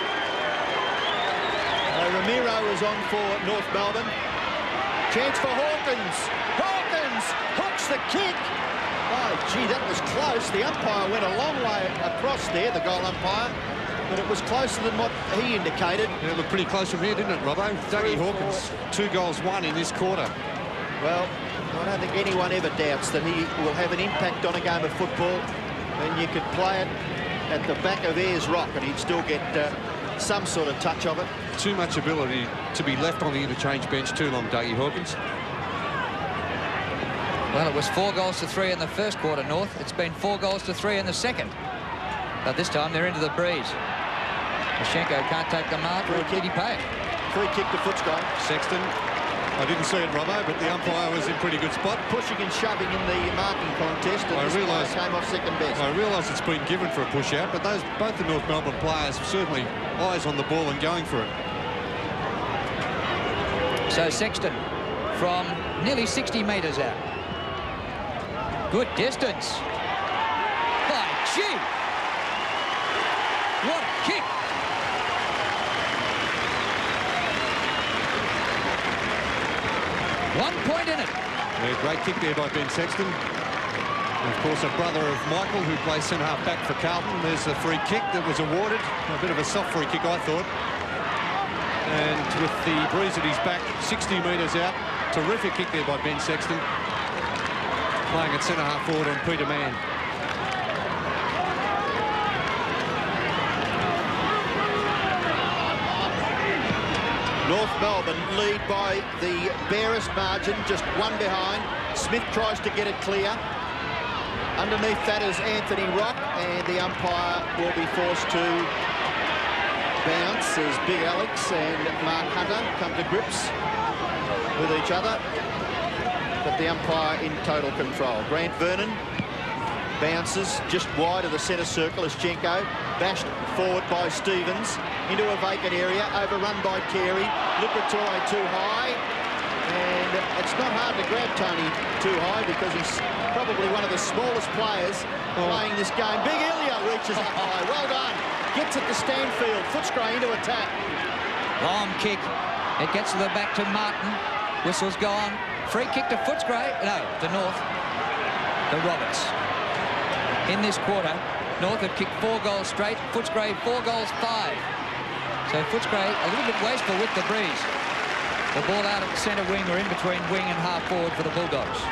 Ramiro is on for North Melbourne. Chance for Hawkins. Hawkins hooks the kick. Oh, gee, that was close. The umpire went a long way across there, the goal umpire. But it was closer than what he indicated. Yeah, it looked pretty close from here, didn't it, Robbo? Dougie Hawkins, 2 goals, 1 in this quarter. Well, I don't think anyone ever doubts that he will have an impact on a game of football. And you could play it at the back of Ayers Rock and he'd still get some sort of touch of it. Too much ability to be left on the interchange bench too long, Dougie Hawkins. Well, it was 4 goals to 3 in the first quarter, North. It's been 4 goals to 3 in the second. But this time they're into the breeze. Ashenko can't take the mark. Or did he pay it? Free kick to Footscray. Sexton. I didn't see it, Robbo, but the umpire was in pretty good spot. Pushing and shoving in the marking contest, and this player came off second best. I realise it's been given for a push-out, but both the North Melbourne players have certainly eyes on the ball and going for it. So Sexton from nearly 60 metres out. Good distance. By gee! What a kick! One point in it. Yeah, great kick there by Ben Sexton. Of course, a brother of Michael who plays centre-half back for Carlton. There's a free kick that was awarded. A bit of a soft free kick, I thought. And with the breeze at his back, 60 metres out. Terrific kick there by Ben Sexton. Playing at centre-half forward on Peter Mann. North Melbourne lead by the barest margin, just one behind. Smith tries to get it clear. Underneath that is Anthony Rock, and the umpire will be forced to bounce as Big Alex and Mark Hunter come to grips with each other. But the umpire in total control. Grant Vernon bounces just wide of the centre circle as Jenko bashed forward by Stevens into a vacant area, overrun by Carey. Liberatore too high, and it's not hard to grab Tony too high because he's probably one of the smallest players playing this game. Big Ilya reaches up high. Well done. Gets it to Stanfield. Footscray into attack. Long kick. It gets to the back to Martin. Whistle's gone. Free kick to Footscray. No, to North. To Roberts. In this quarter, North have kicked 4 goals straight. Footscray 4 goals 5. So Footscray a little bit wasteful with the breeze. The ball out at the centre wing or in between wing and half forward for the Bulldogs.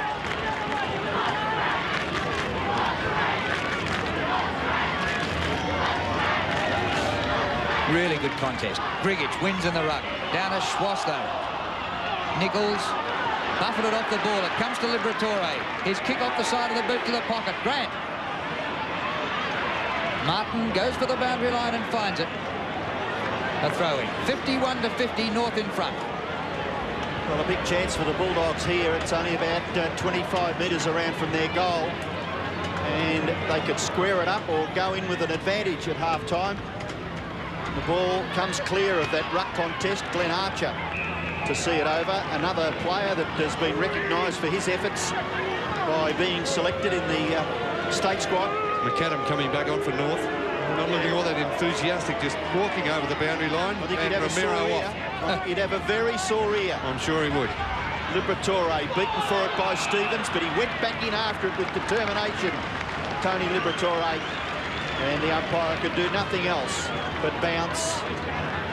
Really good contest. Grigich wins in the ruck. Down to Schwass though. Nichols buffeted off the ball. It comes to Liberatore. His kick off the side of the boot to the pocket. Grant. Martin goes for the boundary line and finds it. A throw-in. 51-50, North in front. Well, a big chance for the Bulldogs here. It's only about 25 metres around from their goal. And they could square it up or go in with an advantage at half-time. The ball comes clear of that ruck contest. Glenn Archer to see it over. Another player that has been recognised for his efforts by being selected in the state squad. McAdam coming back on for North. Not looking all that enthusiastic, just walking over the boundary line. I think he'd have Romero a sore ear. I think he'd have a very sore ear. I'm sure he would. Liberatore beaten for it by Stevens, but he went back in after it with determination. Tony Liberatore, and the umpire could do nothing else but bounce.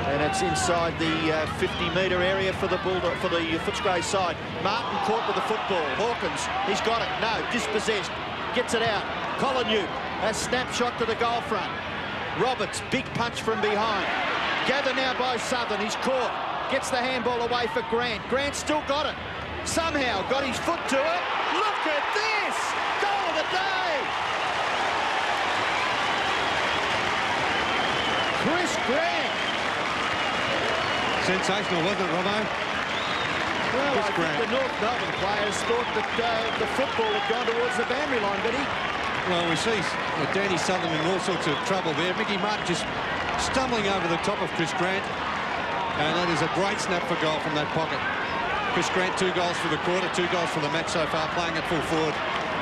And it's inside the 50-metre area for the Bulldog, for the Footscray side. Martin caught with the football. Hawkins, he's got it. No, dispossessed. Gets it out. Collingham, a snapshot to the goal front. Roberts, big punch from behind. Gathered now by Southern. He's caught. Gets the handball away for Grant. Grant still got it. Somehow got his foot to it. Look at this! Goal of the day! Chris Grant. Sensational, wasn't it, Romo? Well, Chris I Grant. think the North Melbourne players thought that the football had gone towards the boundary line, but Well, we see Danny Southern in all sorts of trouble there. Mickey Martin just stumbling over the top of Chris Grant. And that is a great snap for goal from that pocket. Chris Grant, 2 goals for the quarter, 2 goals for the match so far, playing at full forward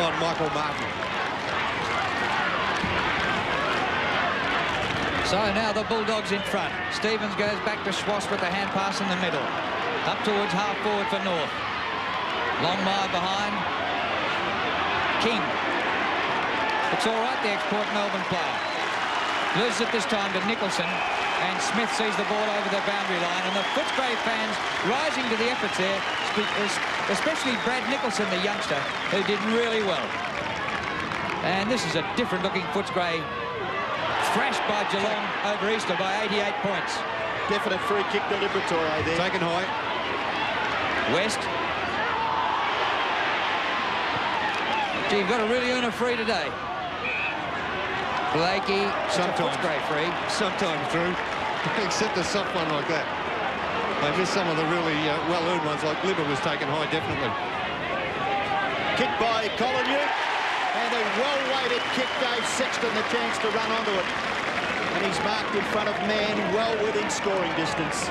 on Michael Martin. So now the Bulldogs in front. Stevens goes back to Schwass with the hand pass in the middle. Up towards half forward for North. Longmire behind. King. It's all right, the ex-Port Melbourne player. Loses it this time to Nicholson, and Smith sees the ball over the boundary line, and the Footscray fans rising to the efforts there, especially Brad Nicholson, the youngster, who did really well. And this is a different-looking Footscray, thrashed by Geelong over Easter by 88 points. definite free kick to Liberatore there. Taken high. West. Gee, you've got to really earn a free today. Blakey, sometimes Footscray free. Sometimes, Drew. Except a soft one like that. They miss some of the really well-earned ones, like Libber was taken high, definitely. Kick by Collingham, and a well-weighted kick gave Sexton the chance to run onto it. And he's marked in front of Mann, well within scoring distance.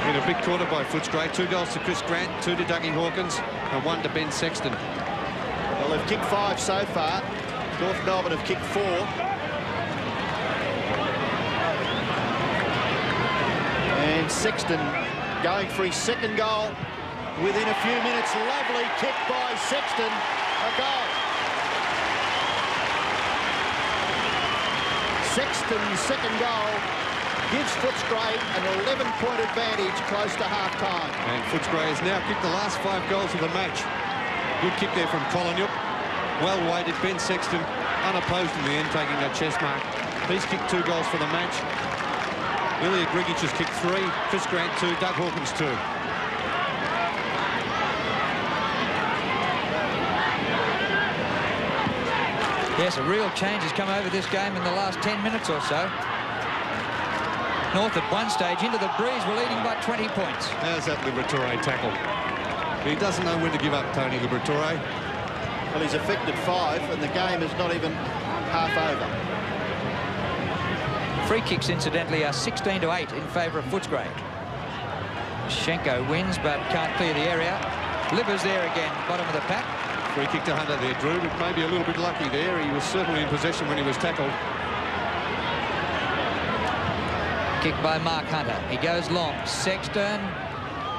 In a big quarter by Footscray. 2 goals to Chris Grant, 2 to Dougie Hawkins, and 1 to Ben Sexton. Well, they've kicked 5 so far. North Melbourne have kicked 4. And Sexton going for his second goal within a few minutes. Lovely kick by Sexton A goal. Sexton's second goal gives Footscray an 11-point advantage close to half-time. And Footscray has now kicked the last 5 goals of the match. Good kick there from Colin. Well weighted. Ben Sexton unopposed in the end, taking that chest mark. He's kicked 2 goals for the match. Ilya Grigic has kicked 3. Footscray 2. Doug Hawkins 2. Yes, a real change has come over this game in the last 10 minutes or so. North at one stage into the breeze were leading by 20 points. How's that Liberatore tackle? He doesn't know when to give up, Tony Liberatore. Well, he's affected 5, and the game is not even half over. Free kicks, incidentally, are 16-8 in favour of Footscray. Schenko wins, but can't clear the area. Livers there again, bottom of the pack. Free kick to Hunter there, Drew, but maybe a little bit lucky there. He was certainly in possession when he was tackled. Kick by Mark Hunter. He goes long. Sexton.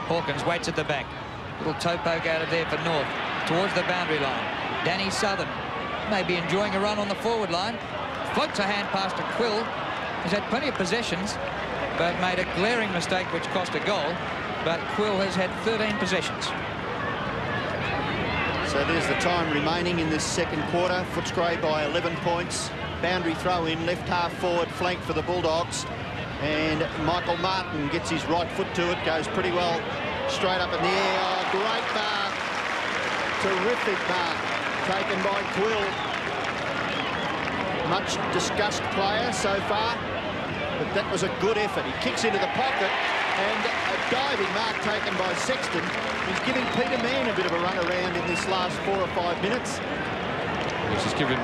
Hawkins waits at the back. Little toe poke out of there for North. Towards the boundary line. Danny Southern may be enjoying a run on the forward line. Floats a hand pass to Quill. He's had plenty of possessions, but made a glaring mistake which cost a goal. But Quill has had 13 possessions. So there's the time remaining in this second quarter. Footscray by 11 points. Boundary throw in, left half forward flank for the Bulldogs. And Michael Martin gets his right foot to it, goes pretty well straight up in the air. Oh, great mark. Terrific mark taken by Quill. Much discussed player so far, but that was a good effort. He kicks into the pocket, and a diving mark taken by Sexton. He's giving Peter Mann a bit of a run around in this last 4 or 5 minutes. This has given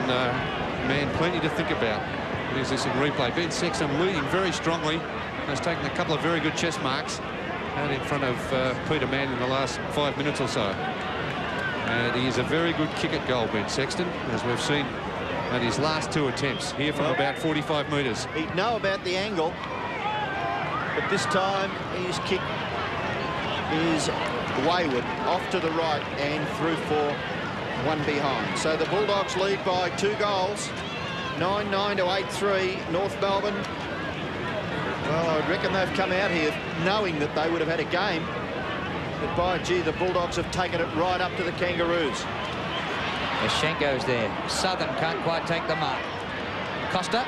Mann plenty to think about. Here's this in replay. Ben Sexton leading very strongly. Has taken a couple of very good chest marks out in front of Peter Mann in the last 5 minutes or so. And he is a very good kick at goal, Ben Sexton, as we've seen at his last 2 attempts here from about 45 metres. He'd know about the angle, but this time his kick is wayward, off to the right and through for 1 behind. So the Bulldogs lead by 2 goals, 9-9 to 8-3, North Melbourne. Well, I reckon they've come out here knowing that they would have had a game, but by gee, the Bulldogs have taken it right up to the Kangaroos. Schenko's there. Southern can't quite take the mark. Costa.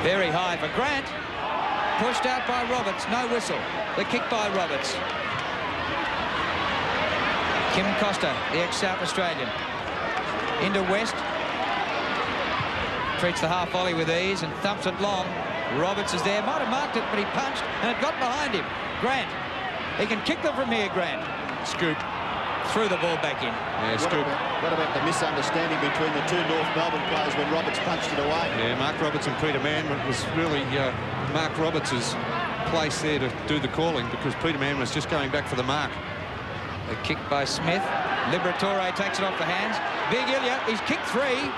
Very high for Grant. Pushed out by Roberts. No whistle. The kick by Roberts. Kim Costa, the ex-South Australian. Into West. Treats the half volley with ease and thumps it long. Roberts is there. Might have marked it, but he punched and it got behind him. Grant. He can kick them from here, Grant. Scoop. Threw the ball back in. Yeah, Scoop. What about the misunderstanding between the 2 North Melbourne players when Roberts punched it away? Yeah, Mark Roberts and Peter Mann. It was really Mark Roberts' place there to do the calling because Peter Mann was just going back for the mark. A kick by Smith. Liberatore takes it off the hands. Big Ilya, he's kicked 3.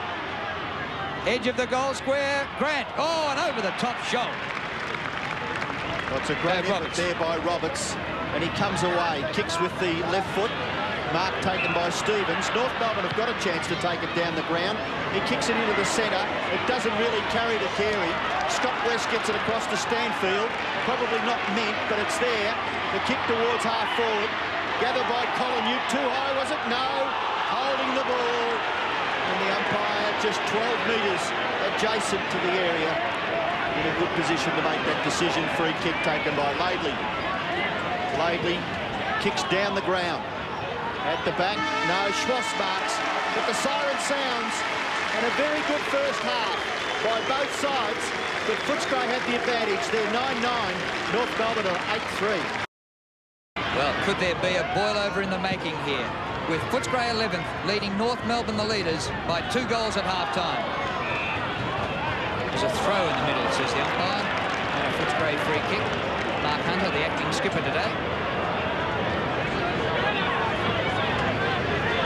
Edge of the goal square. Grant. Oh, and over the top shot. Well, it's a great effort there by Roberts, and he comes away. Kicks with the left foot. Mark taken by Stevens. North Melbourne have got a chance to take it down the ground. He kicks it into the centre. It doesn't really carry to Carey. Scott West gets it across to Stanfield. Probably not meant, but it's there. The kick towards half forward. Gathered by Colin. Too high, was it? No. Holding the ball. And the umpire just 12 metres adjacent to the area. In a good position to make that decision. Free kick taken by Laidley. Laidley kicks down the ground. At the back, no, Schwass marks, but the siren sounds, and a very good first half by both sides, but Footscray had the advantage. They're 9-9, North Melbourne are 8-3. Well, could there be a boil-over in the making here, with Footscray 11th leading North Melbourne, the leaders, by 2 goals at half-time. There's a throw in the middle, says the umpire, and a Footscray free kick. Mark Hunter, the acting skipper today.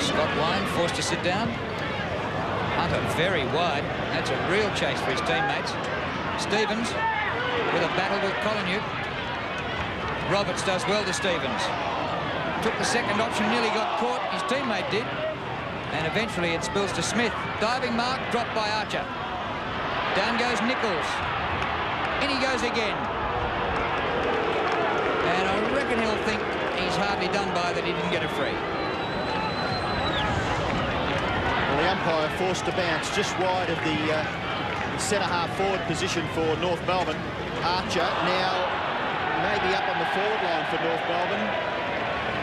Scott Wine forced to sit down. Hunter very wide. That's a real chase for his teammates. Stevens with a battle with Colin. Roberts does well to Stevens. took the second option, nearly got caught. His teammate did. And eventually it spills to Smith. Diving mark, dropped by Archer. Down goes Nichols. In he goes again. And I reckon he'll think he's hardly done by that he didn't get a free. Well, the umpire forced to bounce just wide of the centre-half forward position for North Melbourne. Archer now maybe up on the forward line for North Melbourne.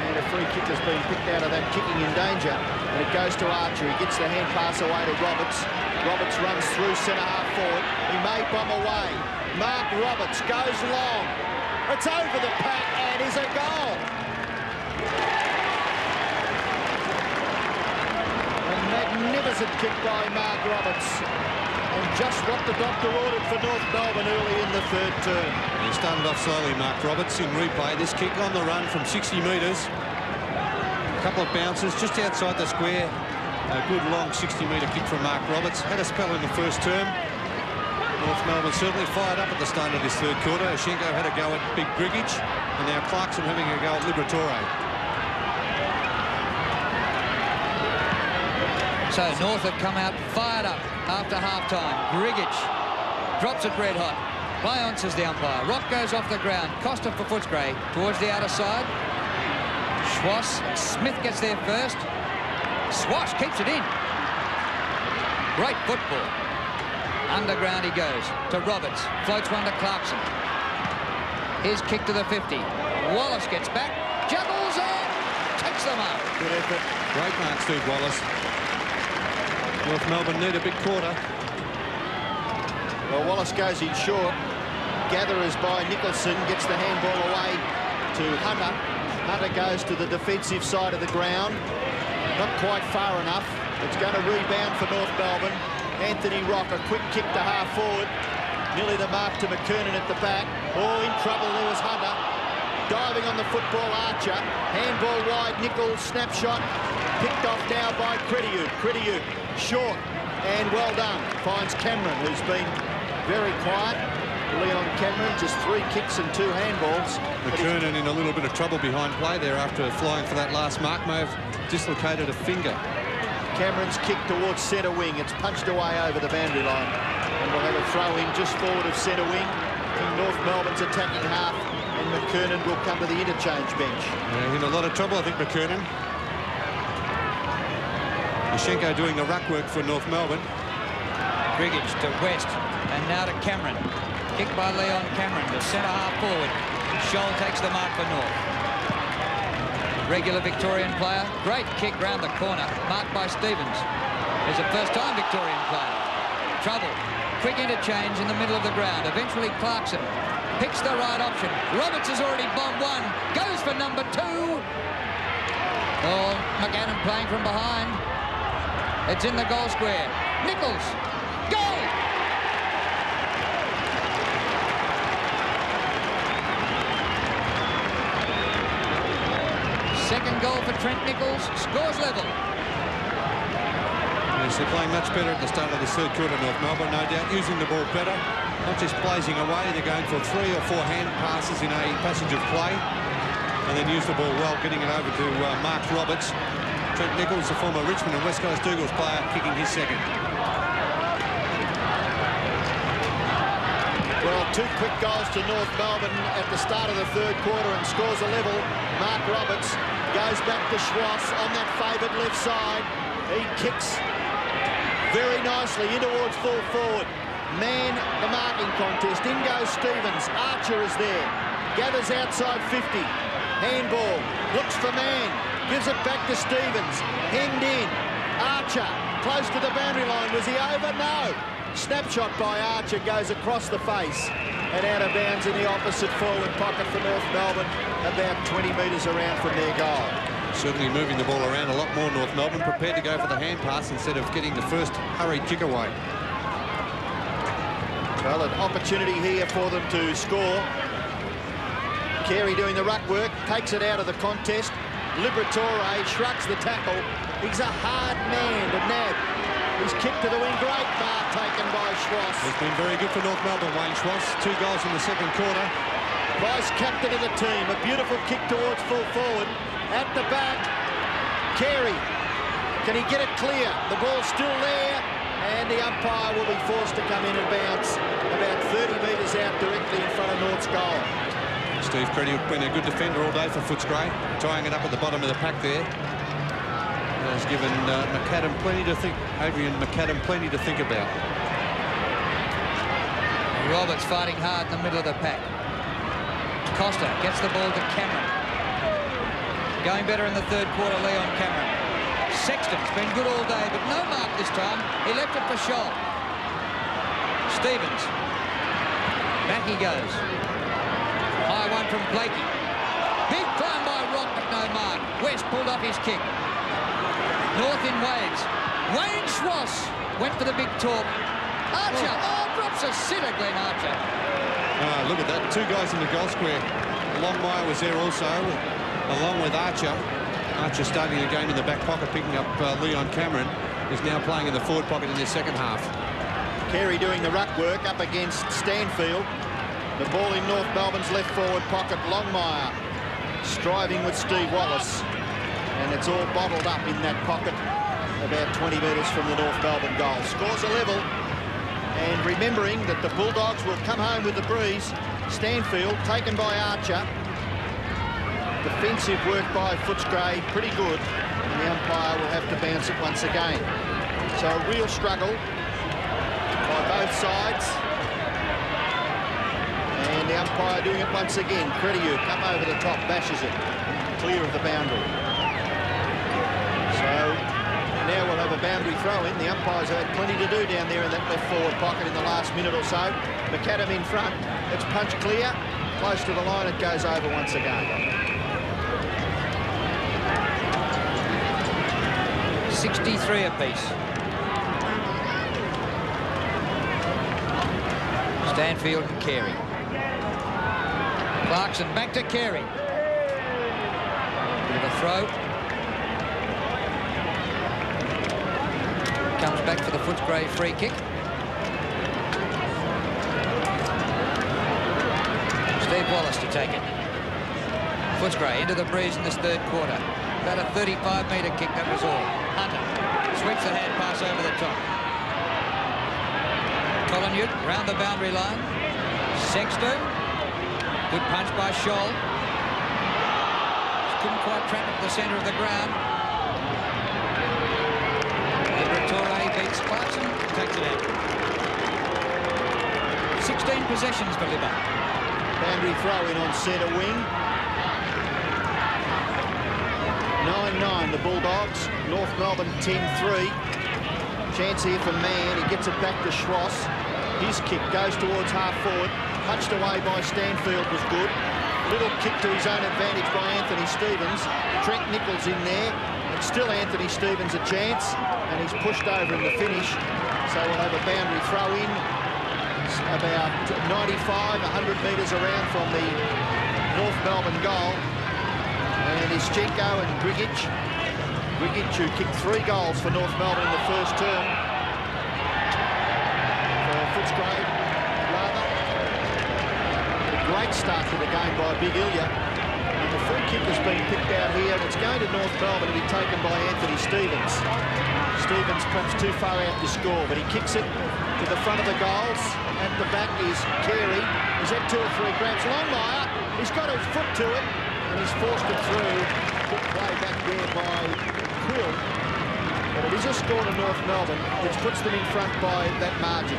And a free kick has been picked out of that kicking in danger. And it goes to Archer. He gets the hand pass away to Roberts. Roberts runs through centre-half forward. He may bomb away. Mark Roberts goes long. It's over the pack and is a goal. A magnificent kick by Mark Roberts. And just what the doctor ordered for North Melbourne early in the third term. He started off slowly, Mark Roberts, in replay. This kick on the run from 60 metres. A couple of bounces just outside the square. A good long 60-metre kick from Mark Roberts. Had a spell in the first term. North Melbourne certainly fired up at the start of this third quarter. Oshenko had a go at Big Grigich, and now Clarkson having a go at Liberatore. So North have come out fired up after half-time. Grigich drops it red hot. Play on, says the umpire. Rock goes off the ground. Costa for Footscray towards the outer side. Schwass. Smith gets there first. Swash keeps it in. Great football. Underground he goes to Roberts. Floats one to Clarkson. His kick to the 50. Wallace gets back. Juggles on. Takes them up. Good effort. Great mark, Steve Wallace. North Melbourne need a big quarter. Well, Wallace goes in short. Gatherers by Nicholson. Gets the handball away to Hunter. Hunter goes to the defensive side of the ground. Not quite far enough. It's going to rebound for North Melbourne. Anthony Rock, a quick kick to half forward. Nearly the mark to McKernan at the back. Oh, in trouble there was Hunter. Diving on the football, Archer. Handball wide, Nichols, snapshot. Picked off now by Crediute. Crediute, short and well done. Finds Cameron, who's been very quiet. Leon Cameron, just 3 kicks and 2 handballs. McKernan in a little bit of trouble behind play there after flying for that last mark. May have dislocated a finger. Cameron's kick towards centre wing. It's punched away over the boundary line. And we'll have a throw in just forward of centre wing. In North Melbourne's attacking half. And McKernan will come to the interchange bench. Yeah, in a lot of trouble, I think, McKernan. Oshenko doing the ruck work for North Melbourne. Grigich to West. And now to Cameron. Kick by Leon Cameron to centre-half forward. Scholl takes the mark for North. Regular Victorian player. Great kick round the corner. Marked by Stevens. There's a first-time Victorian player. Trouble. Quick interchange in the middle of the ground. Eventually Clarkson picks the right option. Roberts has already bombed one. Goes for number 2. Oh, McAdam playing from behind. It's in the goal square. Nichols. Goal! Second goal for Trent Nichols. Scores level. Yes, they're playing much better at the start of the third quarter, North Melbourne, no doubt. Using the ball better. Not just blazing away. They're going for 3 or 4 hand passes in a passage of play. And then use the ball well, getting it over to Mark Roberts. Trent Nichols, the former Richmond and West Coast Eagles player, kicking his second. Well, 2 quick goals to North Melbourne at the start of the third quarter and scores a level. Mark Roberts goes back to Schwass on that favoured left side. He kicks very nicely in towards full forward. Man, the marking contest. In goes Stevens. Archer is there. Gathers outside 50. Handball. Looks for Man. Gives it back to Stevens. Hemmed in. Archer close to the boundary line. Was he over? No. Snapshot by Archer goes across the face and out of bounds in the opposite forward pocket for North Melbourne, about 20 metres around from their goal. Certainly moving the ball around a lot more, North Melbourne, prepared to go for the hand pass instead of getting the first hurried kick away. Well, an opportunity here for them to score. Carey doing the ruck work, takes it out of the contest. Liberatore shrugs the tackle. He's a hard man to nab. He's kicked to the wing. Great mark taken by Schwass. It's been very good for North Melbourne, Wayne Schwass. 2 goals in the second quarter. vice-captain of the team. A beautiful kick towards full forward. At the back, Carey. Can he get it clear? The ball's still there, and the umpire will be forced to come in and bounce about 30 metres out directly in front of North's goal. Steve Creddy has been a good defender all day for Footscray, tying it up at the bottom of the pack there. Has given McAdam plenty to think, Adrian McAdam plenty to think about. Roberts fighting hard in the middle of the pack. Costa gets the ball to Cameron. Going better in the third quarter, Leon Cameron. Sexton's been good all day, but no mark this time. He left it for Scholl. Stevens. Back he goes. High one from Blakey. Big climb by Rock, but no mark. West pulled off his kick. North in waves. Wayne Schross went for the big talk. Archer, drops a sitter, Glenn Archer. Look at that, 2 guys in the goal square. Longmire was there also, along with Archer. Archer starting the game in the back pocket, picking up Leon Cameron, who's now playing in the forward pocket in their second half. Carey doing the ruck work up against Stanfield. The ball in North Melbourne's left forward pocket. Longmire striving with Steve Wallace. And it's all bottled up in that pocket about 20 metres from the North Melbourne goal. Scores a level. And remembering that the Bulldogs will come home with the breeze. Stanfield taken by Archer. Defensive work by Footscray, pretty good. And the umpire will have to bounce it once again. So a real struggle by both sides. And the umpire doing it once again. Crediuk up over the top, bashes it. Clear of the boundary. So now we'll have a boundary throw in. The umpires have had plenty to do down there in that left forward pocket in the last minute or so. McAdam in front. It's punched clear. Close to the line, it goes over once again. 63 apiece. Stanfield and Carey. Clarkson back to Carey. Bit of a throw. Comes back for the Footscray free kick. Steve Wallace to take it. Footscray into the breeze in this third quarter. About a 35-metre kick, that was all. Hunter sweeps the hand pass over the top. Collingwood round the boundary line. Sexton. Good punch by Scholl. Couldn't quite trap it to the centre of the ground. Liberatore beats Clarkson, takes it out. 16 possessions for Libba. Boundary throw in on centre wing. 9-9 the Bulldogs. North Melbourne 10-3. Chance here for Mann. He gets it back to Schross. His kick goes towards half forward. Punched away by Stanfield was good. Little kick to his own advantage by Anthony Stevens. Trent Nichols in there. It's still Anthony Stevens a chance. And he's pushed over in the finish. So we'll have a boundary throw in. It's about 95, 100 metres around from the North Melbourne goal. And Ischenko and Grigic. Grigic, who kicked 3 goals for North Melbourne in the first term. For Footscray, rather. A great start to the game by Big Ilya. And the free kick has been picked out here, and it's going to North Melbourne to be taken by Anthony Stevens. Stevens perhaps too far out to score, but he kicks it to the front of the goals. At the back is Carey. He's had 2 or 3 grabs. Longmire, he's got his foot to it. And he's forced it through. Good play back there by Quill. But it is a score to North Melbourne, which puts them in front by that margin.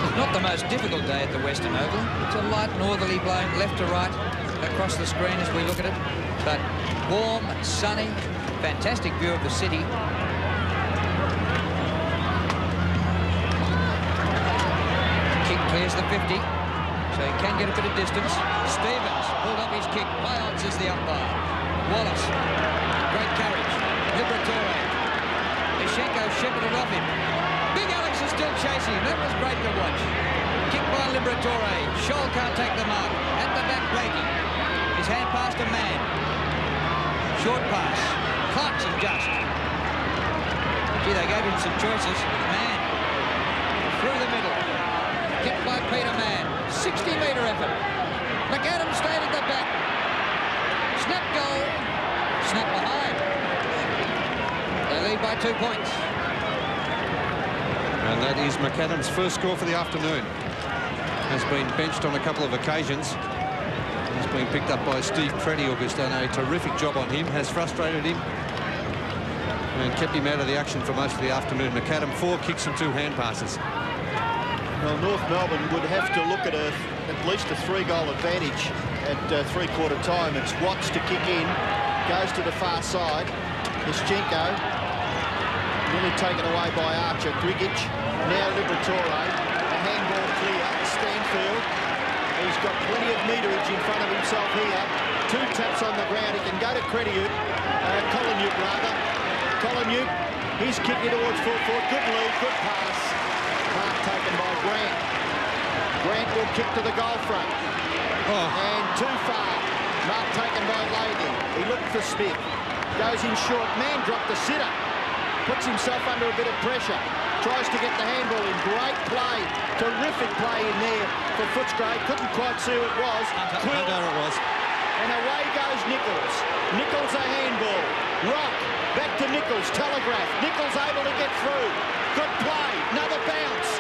It's not the most difficult day at the Western Oval. It's a light northerly blowing left to right across the screen as we look at it. But warm, sunny, fantastic view of the city. Clears the 50, so he can get a bit of distance. Stevens pulled up his kick. Lyons is the umpire. Wallace, great carriage. Liberatore. Ischenko shepherded off him. Big Alex is still chasing him. That was great to watch. Kick by Liberatore. Scholl can't take the mark. At the back, Blakey. His hand pass to Mann. Short pass. Clarkson just. Gee, they gave him some choices. Mann. through the middle. Kept by Peter Mann. 60-metre effort. McAdam stayed at the back. Snap goal. Snap behind. They lead by 2 points. And that is McAdam's first score for the afternoon. Has been benched on a couple of occasions. He's been picked up by Steve Preddy, who's done a terrific job on him, has frustrated him and kept him out of the action for most of the afternoon. McAdam 4 kicks and 2 hand passes. Well, North Melbourne would have to look at least a 3-goal advantage at three-quarter time. It's Watts to kick in, goes to the far side. Ischenko, nearly taken away by Archer. Grigic, now Liberatore. A handball clear. Stanfield, he's got plenty of meterage in front of himself here. 2 taps on the ground. He can go to Collinuk, rather. Collinuk, he's kicking towards full forward. Good lead, good pass. Mark taken by Grant. Grant will kick to the goal front. And too far. Mark taken by Lady. He looked for Smith. Goes in short. Man dropped the sitter. Puts himself under a bit of pressure. Tries to get the handball in. Great play. Terrific play in there for Footscray. Couldn't quite see who it was. Hunter it was. And away goes Nichols. Nichols a handball. Rock. Back to Nichols. Telegraph. Nichols able to get through. Good play. Another bounce.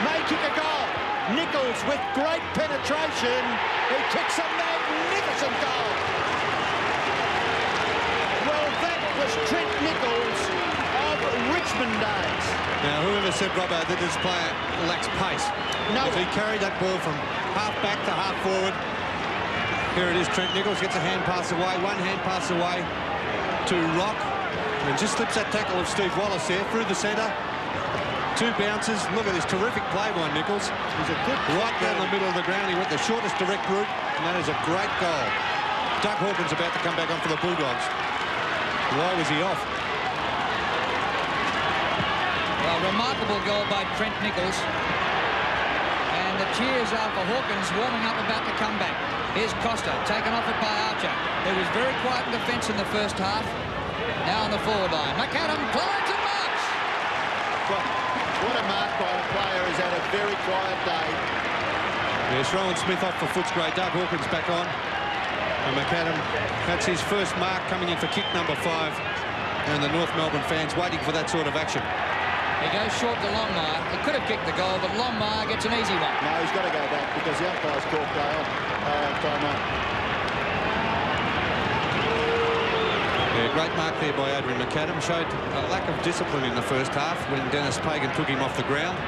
May kick a goal. Nichols with great penetration. He kicks a magnificent goal. Well, that was Trent Nichols of Richmond days. Now, whoever said, Robbo, that this player lacks pace? No. If he carried that ball from half back to half forward, here it is. Trent Nichols gets a hand pass away, 1 hand pass away to Rock, and just slips that tackle of Steve Wallace there through the centre. 2 bounces. Look at this terrific play by Nichols. He's a good right down the middle of the ground. He went the shortest direct route, and that is a great goal. Doug Hawkins about to come back on for the Bulldogs. Why was he off? Well, remarkable goal by Trent Nichols. And the cheers are for Hawkins warming up about to come back. Here's Costa, taken off it by Archer, who was very quiet in defence in the first half. Now on the forward line. McAdam glides and marks. Well, what a mark by a player who's had a very quiet day. Yes, Rowan Smith off for Footscray. Doug Hawkins back on. And McAdam, that's his first mark coming in for kick number 5. And the North Melbourne fans waiting for that sort of action. He goes short to Longmire. He could have kicked the goal, but Longmire gets an easy one. No, he's got to go back because the umpire's called play on. Time on. Yeah, great mark there by Adrian McAdam. Showed a lack of discipline in the first half when Dennis Pagan took him off the ground.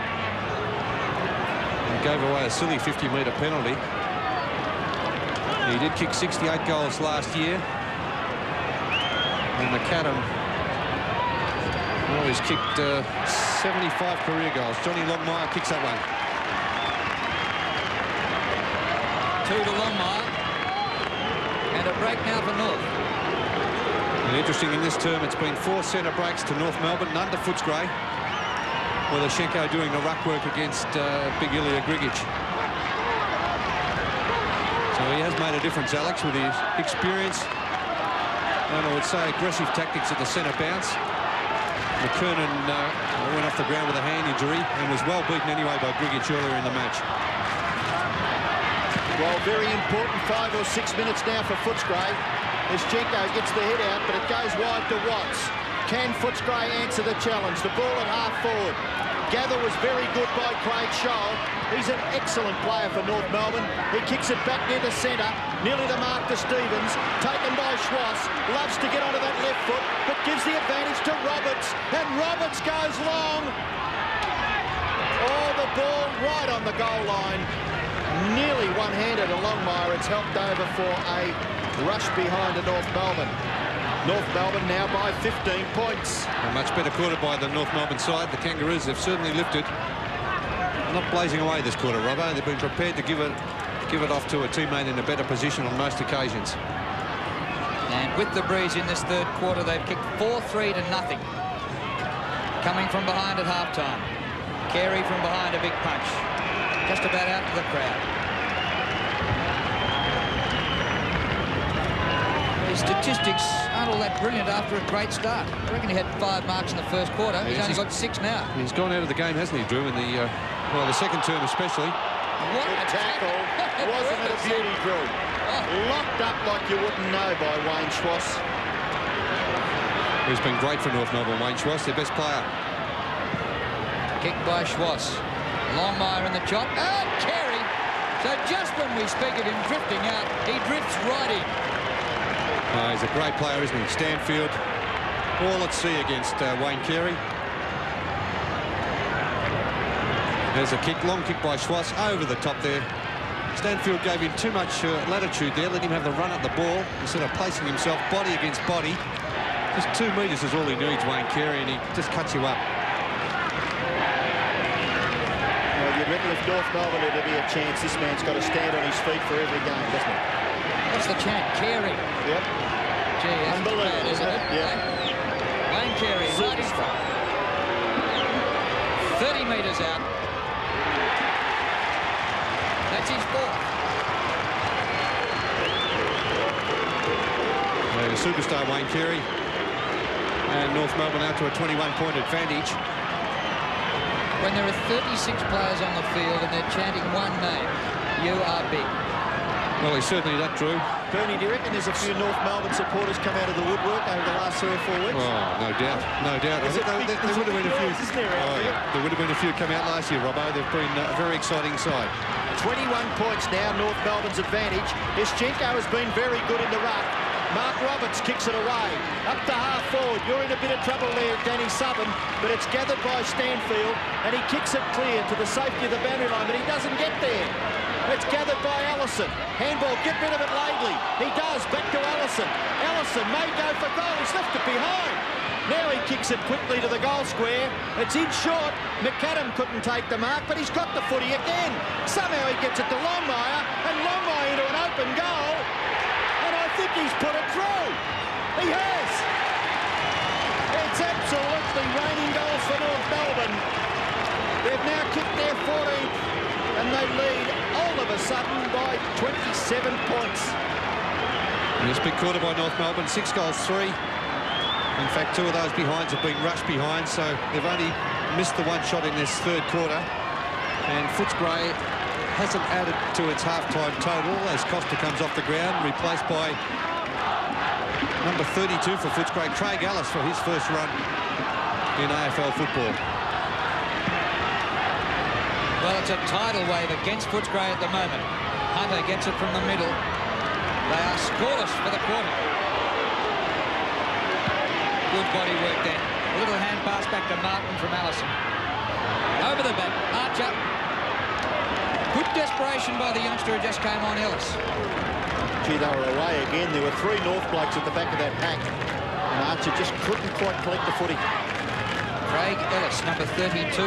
And gave away a silly 50-metre penalty. He did kick 68 goals last year. And McAdam, well, he's kicked 75 career goals. Johnny Longmire kicks that one. 2 to Longmire. And a break now for North. And interesting, in this term, it's been 4 centre breaks to North Melbourne, none to Footscray, with Ischenko doing the ruck work against Big Ilya Grigic. So he has made a difference, Alex, with his experience. And I would say aggressive tactics at the centre bounce. McKernan went off the ground with a hand injury and was well beaten anyway by Grigic earlier in the match. Well, very important 5 or 6 minutes now for Footscray. Ischenko gets the hit out, but it goes wide to Watts. Can Footscray answer the challenge? The ball at half forward. Gather was very good by Craig Scholl. He's an excellent player for North Melbourne. He kicks it back near the centre, nearly the mark to Stevens. Taken by Schwass. Loves to get onto that left foot, but gives the advantage to Roberts. And Roberts goes long. Oh, the ball right on the goal line. Nearly one-handed to Longmire. It's helped over for a rush behind to North Melbourne. North Melbourne now by 15 points. A much better quarter by the North Melbourne side. The Kangaroos have certainly lifted. Not blazing away this quarter, Robbo. They've been prepared to give it off to a teammate in a better position on most occasions. And with the breeze in this third quarter, they've kicked 4-3 to nothing. Coming from behind at halftime. Carey from behind, a big punch. Just about out to the crowd. His statistics aren't all that brilliant after a great start. I reckon he had 5 marks in the first quarter. He's only got 6 now. He's gone out of the game, hasn't he, Drew, in the Well, the second term especially. What Good a tackle. Wasn't it a beauty, Drew? Locked up like you wouldn't know by Wayne Schwass. He's been great for North Melbourne, Wayne Schwass, their best player. Kick by Schwass. Longmire in the chop. Oh, Carey! So just when we speak of him drifting out, he drifts right in. He's a great player, isn't he? Stanfield, all at sea against Wayne Carey. There's a kick, long kick by Schwass over the top there. Stanfield gave him too much latitude there, let him have the run at the ball instead of placing himself body against body. Just 2 metres is all he needs, Wayne Carey, and he just cuts you up. Well, you'd reckon if North Melbourne had to be a chance, this man's got to stand on his feet for every game, doesn't he? What's the chant? Carey. Yep. Gee, that's Unbelievable, bad, isn't it? Yeah. Wayne Carey, right in front. 30 metres out. That's his ball. The superstar Wayne Carey, and North Melbourne out to a 21-point advantage. When there are 36 players on the field and they're chanting one name, you are big. Well, he's certainly that, Drew. Bernie, do you reckon there's a few North Melbourne supporters come out of the woodwork over the last 3 or 4 weeks? Oh, no doubt, no doubt. I think there would have been a few. There would have been a few come out last year, Robbo. They've been a very exciting side. 21 points now, North Melbourne's advantage. Ischenko has been very good in the ruck. Mark Roberts kicks it away. Up to half forward. You're in a bit of trouble there, Danny Southern, but it's gathered by Stanfield, and he kicks it clear to the safety of the boundary line, but he doesn't get there. It's gathered by Allison. Handball, get rid of it, Laidley. He does, back to Allison. Allison may go for goal. He's left it behind. Now he kicks it quickly to the goal square. It's in short. McAdam couldn't take the mark, but he's got the footy again. Somehow he gets it to Longmire, and Longmire into an open goal. And I think he's put it through. He has. It's absolutely raining goals for North Melbourne. They've now kicked their 14th, and they lead all of a sudden by 27 points. And this big quarter by North Melbourne, 6 goals, 3. In fact, 2 of those behinds have been rushed behind, so they've only missed the 1 shot in this 3rd quarter. And Footscray hasn't added to its half-time total as Costa comes off the ground, replaced by number 32 for Footscray, Craig Ellis, for his first run in AFL football. Well, it's a tidal wave against Footscray at the moment. Hunter gets it from the middle. They are scoreless for the quarter. Good body work then. A little hand pass back to Martin from Allison. Over the back, Archer. Good desperation by the youngster who just came on, Ellis. Gee, they were away again. There were 3 North blokes at the back of that pack, and Archer just couldn't quite collect the footy. Craig Ellis, number 32,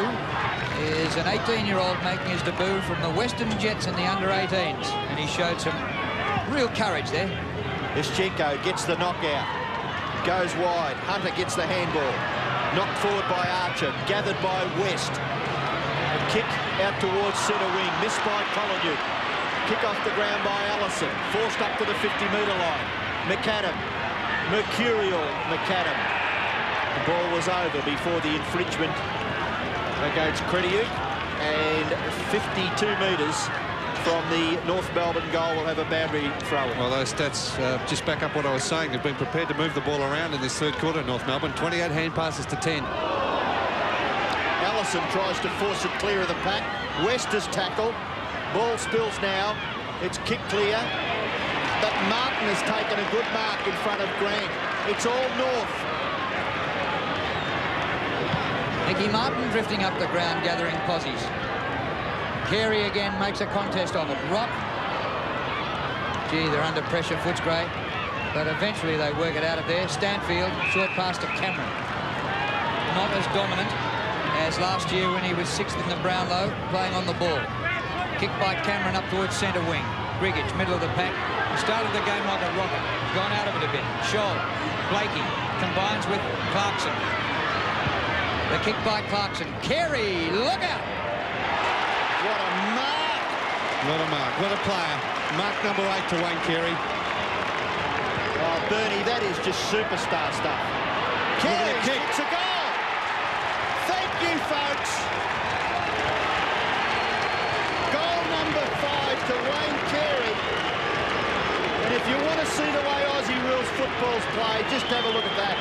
is an 18-year-old making his debut from the Western Jets in the under-18s, and he showed some real courage there. Ischenko gets the knockout, goes wide. Hunter gets the handball, knocked forward by Archer, gathered by West. A kick out towards centre wing, missed by Collingwood. Kick off the ground by Allison, forced up to the 50-metre line. McAdam, mercurial McAdam. The ball was over before the infringement against Crediuk, and 52 metres from the North Melbourne goal will have a boundary throw. Well, those stats just back up what I was saying. They've been prepared to move the ball around in this 3rd quarter, North Melbourne. 28 hand passes to 10. Allison tries to force it clear of the pack. West has tackled. Ball spills now. It's kicked clear. But Martin has taken a good mark in front of Grant. It's all North. Nicky Martin drifting up the ground, gathering posies. Carey again makes a contest of it. Rock. Gee, they're under pressure, Footscray. But eventually they work it out of there. Stanfield, short pass to Cameron. Not as dominant as last year when he was 6th in the Brownlow, playing on the ball. Kicked by Cameron up towards centre wing. Grigich, middle of the pack. He started the game like a rocket. Gone out of it a bit. Scholl, Blakey, combines with Clarkson. The kick by Clarkson. Carey, look out! What a mark! What a mark. What a player. Mark number 8 to Wayne Carey. Oh, Bernie, that is just superstar stuff. Carey kicks a goal! Thank you, folks! to Wayne Carey. And if you want to see the way Aussie rules football's played, just have a look at that.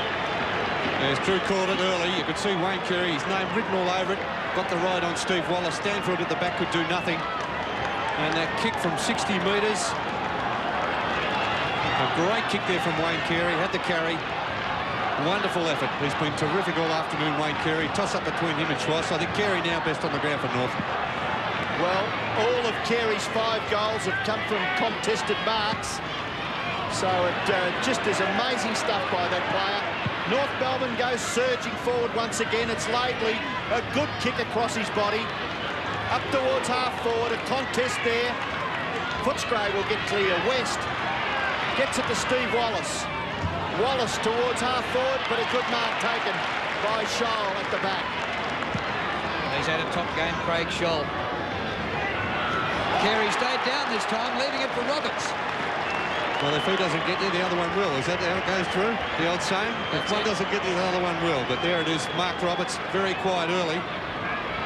As Drew called it early, you could see Wayne Carey, his name written all over it. Got the ride on Steve Wallace. Stanfield at the back could do nothing. And that kick from 60 metres. A great kick there from Wayne Carey. Had the carry. Wonderful effort. He's been terrific all afternoon, Wayne Carey. Toss up between him and Schwartz. I think Carey now best on the ground for North. Well, all of Carey's 5 goals have come from contested marks. So it just is amazing stuff by that player. North Melbourne goes surging forward once again. It's Laidley, a good kick across his body. Up towards half forward, a contest there. Footscray will get clear. West gets it to Steve Wallace. Wallace towards half forward, but a good mark taken by Scholl at the back. He's had a top game, Craig Scholl. Carey stayed down this time, leaving it for Roberts. Well, if he doesn't get there, the other one will. Is that how it goes through? The old saying? If one doesn't get there, the other one will. But there it is, Mark Roberts, very quiet early.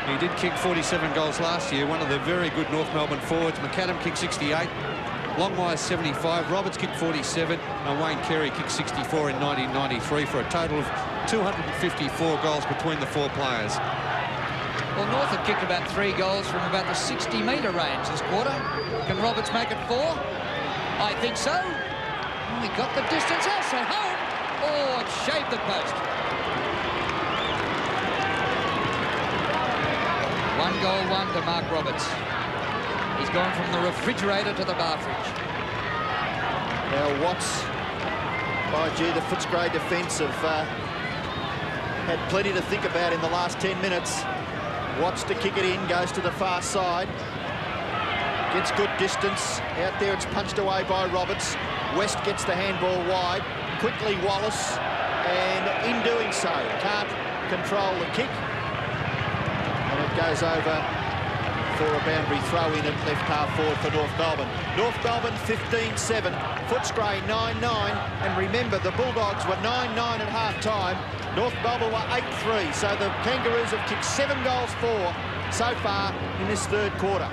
He did kick 47 goals last year, one of the very good North Melbourne forwards. McAdam kicked 68, Longmire 75, Roberts kicked 47, and Wayne Carey kicked 64 in 1993 for a total of 254 goals between the 4 players. Well, North have kicked about 3 goals from about the 60-metre range this quarter. Can Roberts make it 4? I think so. Oh, he got the distance also home. Oh, it shaved the post. 1 goal, 1 to Mark Roberts. He's gone from the refrigerator to the bar fridge. Now Watts, by gee, the Footscray defence have had plenty to think about in the last 10 minutes. Watts to kick it in, goes to the far side. Gets good distance. Out there it's punched away by Roberts. West gets the handball wide. Quickly Wallace, and in doing so, can't control the kick. And it goes over for a boundary throw in at left half forward for North Melbourne. North Melbourne 15-7, Footscray 9-9. And remember, the Bulldogs were 9-9 at half-time. North Melbourne were 8-3. So the Kangaroos have kicked 7 goals for so far in this 3rd quarter.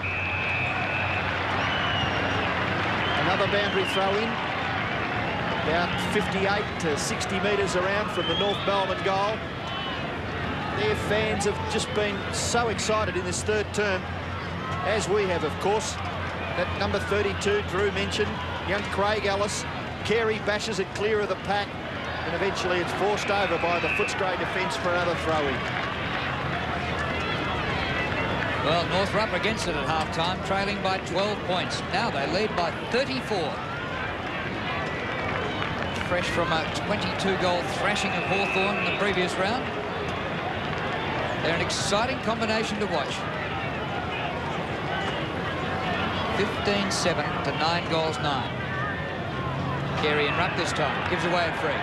Another boundary throw in, about 58 to 60 metres around from the North Melbourne goal. Their fans have just been so excited in this 3rd term, as we have, of course. That number 32, Drew mentioned, young Craig Ellis. Carey bashes it clear of the pack, and eventually it's forced over by the Footscray defence for another throw-in. Well, North were up against it at half-time, trailing by 12 points. Now they lead by 34. Fresh from a 22-goal thrashing of Hawthorn in the previous round. They're an exciting combination to watch. 15-7 to 9 goals 9. Carey in ruck this time, gives away a free.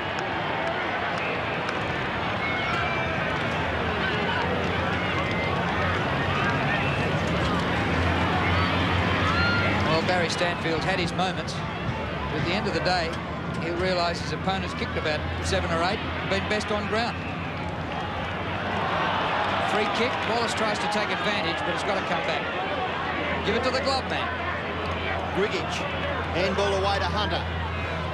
Barry Stanfield had his moments, but at the end of the day, he'll realise his opponent's kicked about 7 or 8, been best on ground. Free kick, Wallace tries to take advantage, but it's got to come back. Give it to the glove man. Grigich, handball away to Hunter.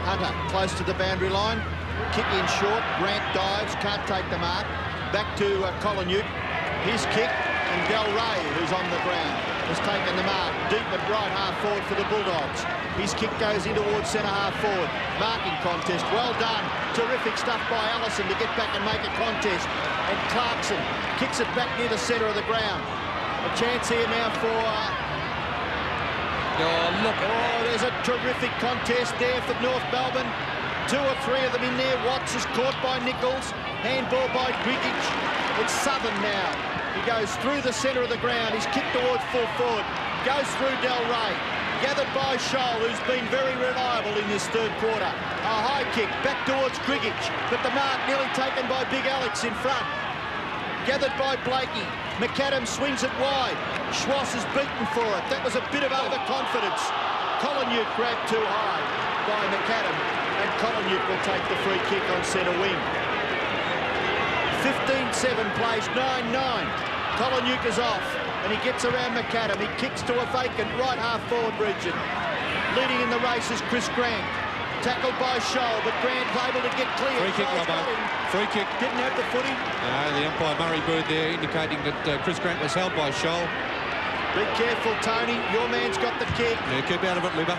Hunter close to the boundary line, kick in short, Grant dives, can't take the mark. Back to Collinute, his kick, and Del Rey, who's on the ground, has taken the mark. Deep at right half forward for the Bulldogs. His kick goes in towards centre half forward. Marking contest, well done. Terrific stuff by Allison to get back and make a contest. And Clarkson kicks it back near the centre of the ground. A chance here now for... there's a terrific contest there for North Melbourne. 2 or 3 of them in there. Watts is caught by Nichols. Handball by Grigich. It's Southern now. He goes through the centre of the ground. He's kicked towards full forward. Goes through Del Rey. Gathered by Scholl, who's been very reliable in this 3rd quarter. A high kick back towards Grigich, but the mark nearly taken by Big Alex in front. Gathered by Blakey. McAdam swings it wide. Schwartz is beaten for it. That was a bit of overconfidence. Collinute grabbed too high by McAdam, and Collinute will take the free kick on centre wing. 15-7 plays 9-9. Collinute is off. and he gets around McAdam. He kicks to a vacant right half-forward region. Leading in the race is Chris Grant. Tackled by Scholl, but Grant's able to get clear. Free kick, Robbo. Free kick. Didn't have the footy. No, the umpire Murray Bird there indicating that Chris Grant was held by Scholl. Be careful, Tony. Your man's got the kick. Yeah, keep out of it, Libba.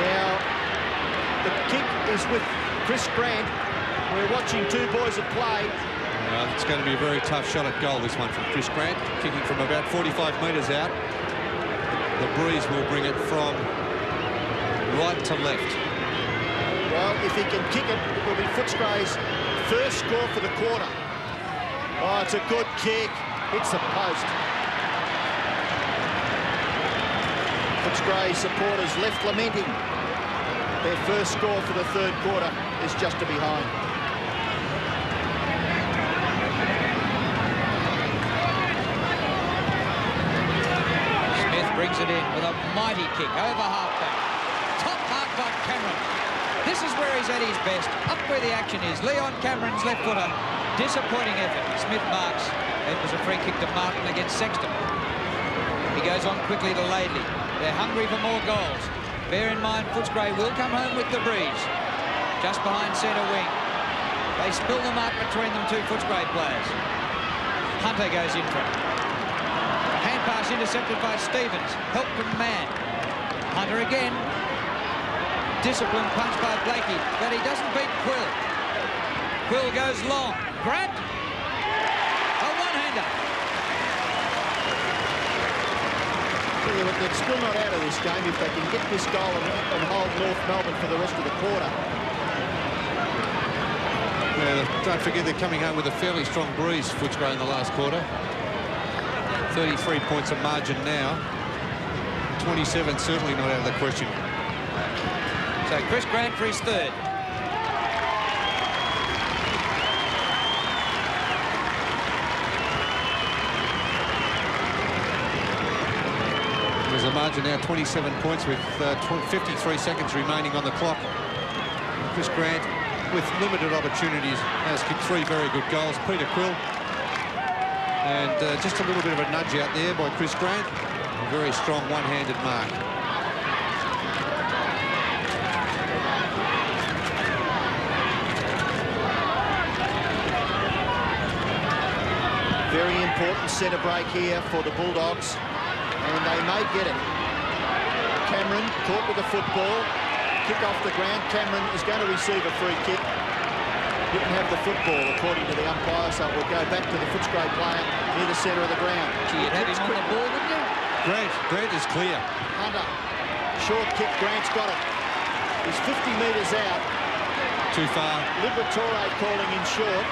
Now, the kick is with Chris Grant. We're watching two boys at play. It's going to be a very tough shot at goal, this one from Chris Grant, kicking from about 45 metres out. The breeze will bring it from right to left. Well, if he can kick it, it will be Footscray's first score for the quarter. Oh, it's a good kick. Hits the post. Footscray supporters left lamenting. Their first score for the third quarter is just a behind. Smith brings it in with a mighty kick over halfback. Top mark by Cameron. This is where he's at his best. Up where the action is. Leon Cameron's left footer. Disappointing effort. Smith marks. It was a free kick to Martin against Sexton. He goes on quickly to Laidley. They're hungry for more goals. Bear in mind, Footscray will come home with the breeze. Just behind centre wing. They spill the mark between them two Footscray players. Hunter goes in for it. Hand pass intercepted by Stevens. Helped from Mann. Hunter again. Disciplined punch by Blakey, but he doesn't beat Quill. Quill goes long. Grant. A one-hander. Yeah, but they're still not out of this game if they can get this goal and hold North Melbourne for the rest of the quarter. Yeah, don't forget they're coming home with a fairly strong breeze, Footscray, in the last quarter. 33 points of margin now. 27 certainly not out of the question. So Chris Grant for his third. There's a margin now, 27 points with 53 seconds remaining on the clock. Chris Grant, with limited opportunities, has kicked 3 very good goals. Peter Quill, and just a little bit of a nudge out there by Chris Grant. A very strong one-handed mark. Very important centre break here for the Bulldogs, and they may get it. Cameron caught with the football, kick off the ground. Cameron is going to receive a free kick. Didn't have the football, according to the umpire, so it will go back to the Footscray player near the centre of the ground. Gee, you'd have him on the ball, wouldn't you? Grant is clear. Hunter, short kick, Grant's got it. He's 50 metres out. Too far. Liberatore calling in short.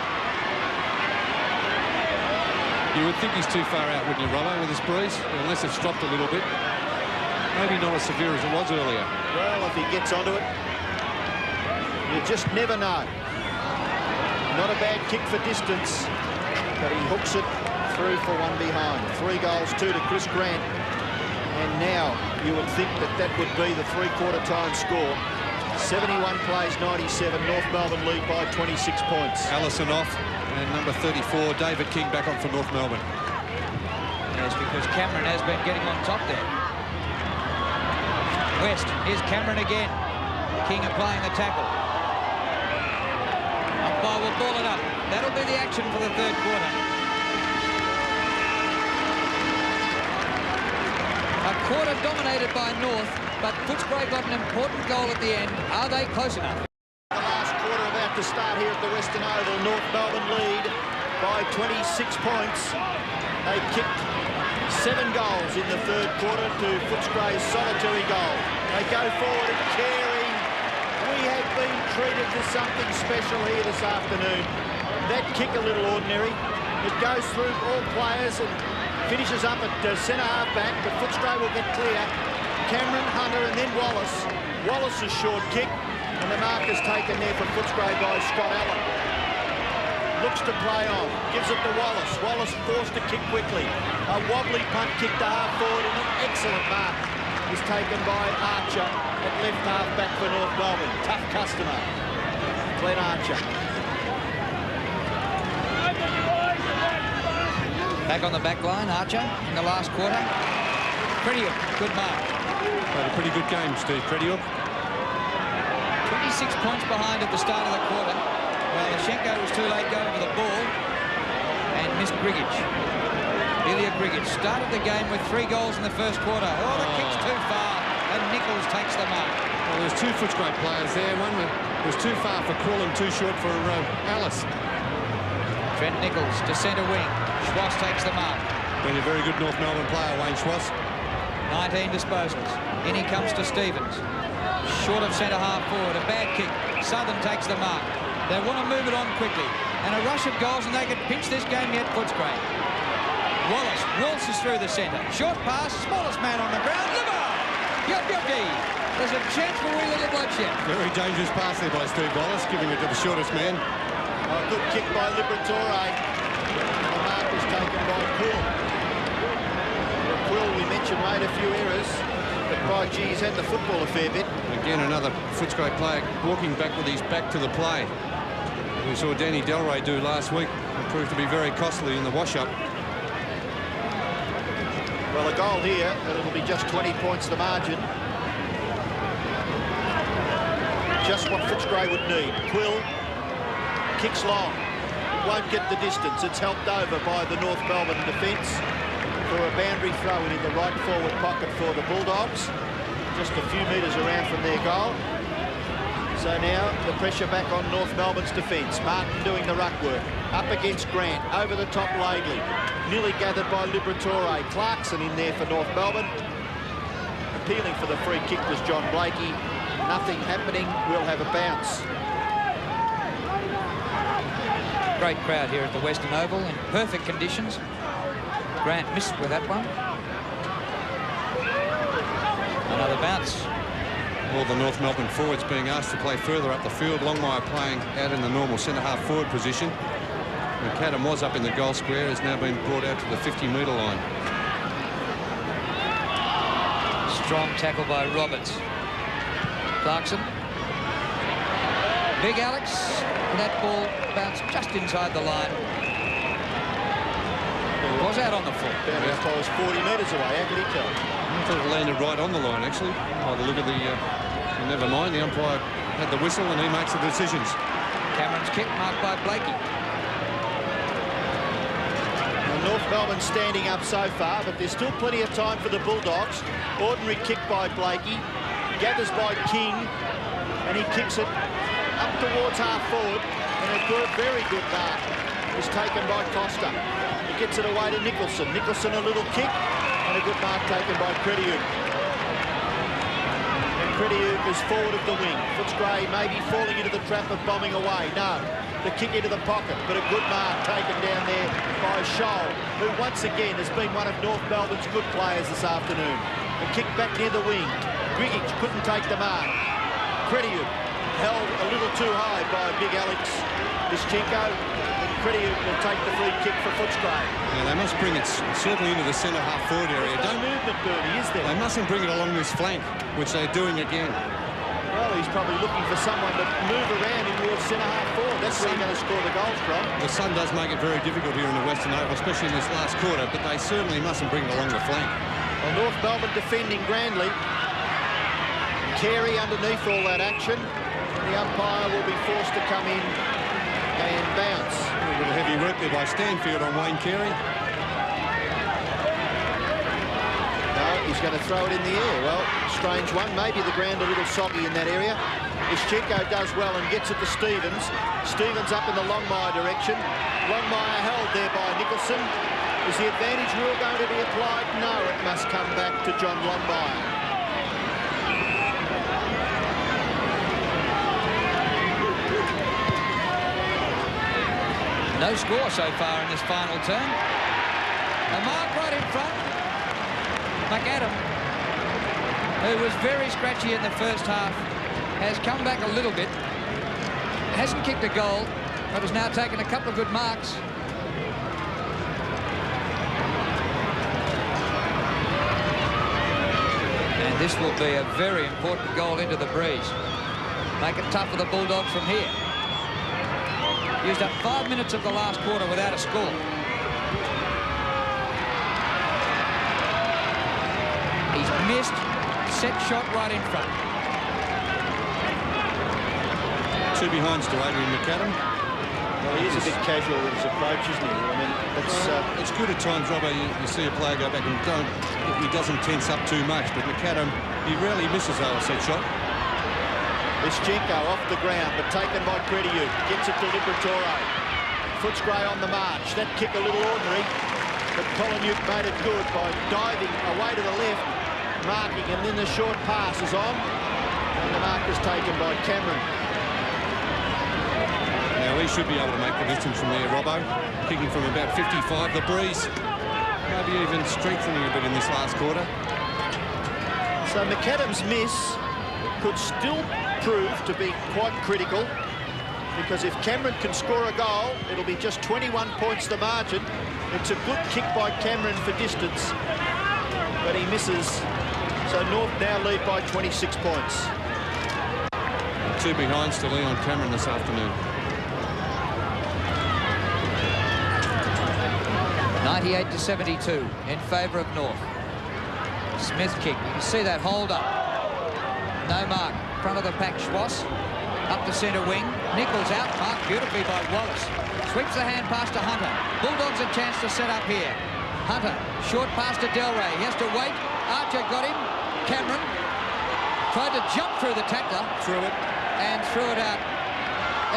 You would think he's too far out, wouldn't you, Robbo, with this breeze? Unless it's dropped a little bit. Maybe not as severe as it was earlier. Well, if he gets onto it, you just never know. Not a bad kick for distance, but he hooks it through for one behind. 3 goals, 2 to Chris Grant. And now you would think that that would be the three-quarter time score. 71 plays, 97. North Melbourne lead by 26 points. Allison off, and number 34, David King, back on for North Melbourne. Yes, because Cameron has been getting on top there. West, here's Cameron again. King applying the tackle. Umpire will ball it up. That'll be the action for the third quarter. A quarter dominated by North, but Footscray got an important goal at the end. Are they close enough? The last quarter about to start here at the Western Oval. North Melbourne lead by 26 points. They kicked 7 goals in the third quarter to Footscray's solitary goal. They go forward and Carey. We have been treated to something special here this afternoon. That kick a little ordinary. It goes through all players and finishes up at centre half-back, but Footscray will get clear. Cameron, Hunter, and then Wallace. Wallace's short kick, and the mark is taken there for Footscray by Scott Allen. Looks to play on, gives it to Wallace. Wallace forced to kick quickly. A wobbly punt kick to half-forward, and an excellent mark is taken by Archer at left half-back for North Melbourne. Tough customer, Glenn Archer. Back on the back line, Archer in the last quarter. Pretty good mark. Played a pretty good game, Steve Pretiuk. 26 points behind at the start of the quarter. Well, Lashenko was too late going for the ball and missed Grigic. Ilya Grigic started the game with 3 goals in the first quarter. Oh, the kick's too far, and Nichols takes the mark. Well, there's 2 Footscray players there. One was too far for Quill and too short for Alice. Trent Nichols to centre wing. Schwass takes the mark. Been a very good North Melbourne player, Wayne Schwass. 19 disposals. In he comes to Stevens. Short of centre half forward. A bad kick. Southern takes the mark. They want to move it on quickly. And a rush of goals, and they can pinch this game yet, Footscray. Wallace waltzes through the centre. Short pass, smallest man on the ground. Liver! Yucky! There's a chance for wee little bloodshed. Very dangerous pass there by Steve Wallace, giving it to the shortest man. Good kick by Liberatore. The mark was taken by Quill. Quill, we mentioned, made a few errors, but by gee, he's had the football a fair bit. Again, another Footscray player walking back with his back to the play. We saw Danny Delray do last week. It proved to be very costly in the wash-up. Well, a goal here, and it'll be just 20 points the margin. Just what Footscray would need. Quill kicks long. Won't get the distance. It's helped over by the North Melbourne defence for a boundary throw in the right forward pocket for the Bulldogs. Just a few metres around from their goal. So now the pressure back on North Melbourne's defence. Martin doing the ruck work. Up against Grant. Over the top, Laidley. Nearly gathered by Liberatore. Clarkson in there for North Melbourne. Appealing for the free kick was John Blakey. Nothing happening. We'll have a bounce. Great crowd here at the Western Oval in perfect conditions. Grant missed with that one. Another bounce. All the North Melbourne forwards being asked to play further up the field. Longmire playing out in the normal centre-half forward position. McAdam was up in the goal square, has now been brought out to the 50-metre line. Strong tackle by Roberts. Clarkson. Big Alex. And that ball bounced just inside the line. It was out on the foot. Down as far as 40 metres away. How could he tell? I thought it landed right on the line, actually. By the look of the... never mind, the umpire had the whistle and he makes the decisions. Cameron's kick marked by Blakey. Well, North Melbourne standing up so far, but there's still plenty of time for the Bulldogs. Ordinary kick by Blakey. Gathers by King. And he kicks it up towards half forward. And a good, very good mark is taken by Costa. He gets it away to Nicholson. Nicholson a little kick. And a good mark taken by Pretiuk. And Pretiuk is forward of the wing. Footscray may be falling into the trap of bombing away. No, the kick into the pocket, but a good mark taken down there by Scholl, who once again has been one of North Melbourne's good players this afternoon. A kick back near the wing. Grigic couldn't take the mark. Pretiuk held a little too high by big Alex Lischenko. Pretiuk will take the free kick for Footscray. Yeah, they must bring it certainly into the centre-half forward area. There's no movement, Bernie, is there? They mustn't bring it along this flank, which they're doing again. Well, he's probably looking for someone to move around in towards centre-half forward. That's where you're going to score the goals from. The sun does make it very difficult here in the Western Oval, especially in this last quarter, but they certainly mustn't bring it along the flank. Well, North Melbourne defending grandly. Carey underneath all that action. The umpire will be forced to come in and bounce. A little heavy work there by Stanfield on Wayne Carey. No, he's going to throw it in the air. Well, strange one. Maybe the ground a little soggy in that area. Lischenko does well and gets it to Stevens. Stevens up in the Longmire direction. Longmire held there by Nicholson. Is the advantage rule going to be applied? No, it must come back to John Longmire. No score so far in this final turn. A mark right in front. McAdam, who was very scratchy in the first half, has come back a little bit. Hasn't kicked a goal, but has now taken a couple of good marks. And this will be a very important goal into the breeze. Make it tough for the Bulldogs from here. Used up 5 minutes of the last quarter without a score. Missed. Set shot right in front. 2 behinds to Adrian McAdam. Well, he is a bit casual with his approach, isn't he? I mean, it's good at times, Robbo. You see a player go back and he doesn't tense up too much, but McAdam, he rarely misses a set shot. Mischenko off the ground, but taken by Crediuk. Gets it to Liberatore. Footscray on the march. That kick a little ordinary, but Colin made it good by diving away to the left, marking, and then the short pass is on, and the mark is taken by Cameron. Now he should be able to make the distance from there, Robbo. Kicking from about 55. The breeze maybe even strengthening a bit in this last quarter. So McAdam's miss could still prove to be quite critical, because if Cameron can score a goal, it'll be just 21 points the margin. It's a good kick by Cameron for distance, but he misses. So North now lead by 26 points. 2 behinds to Leon Cameron this afternoon. 98-72 in favour of North. Smith kick. You can see that hold up. No mark. Front of the pack, Schwass. Up the centre wing. Nichols out. Marked beautifully by Wallace. Sweeps the hand pass to Hunter. Bulldogs a chance to set up here. Hunter. Short pass to Delray. He has to wait. Archer got him. Cameron tried to jump through the tackler. Threw it. And threw it out.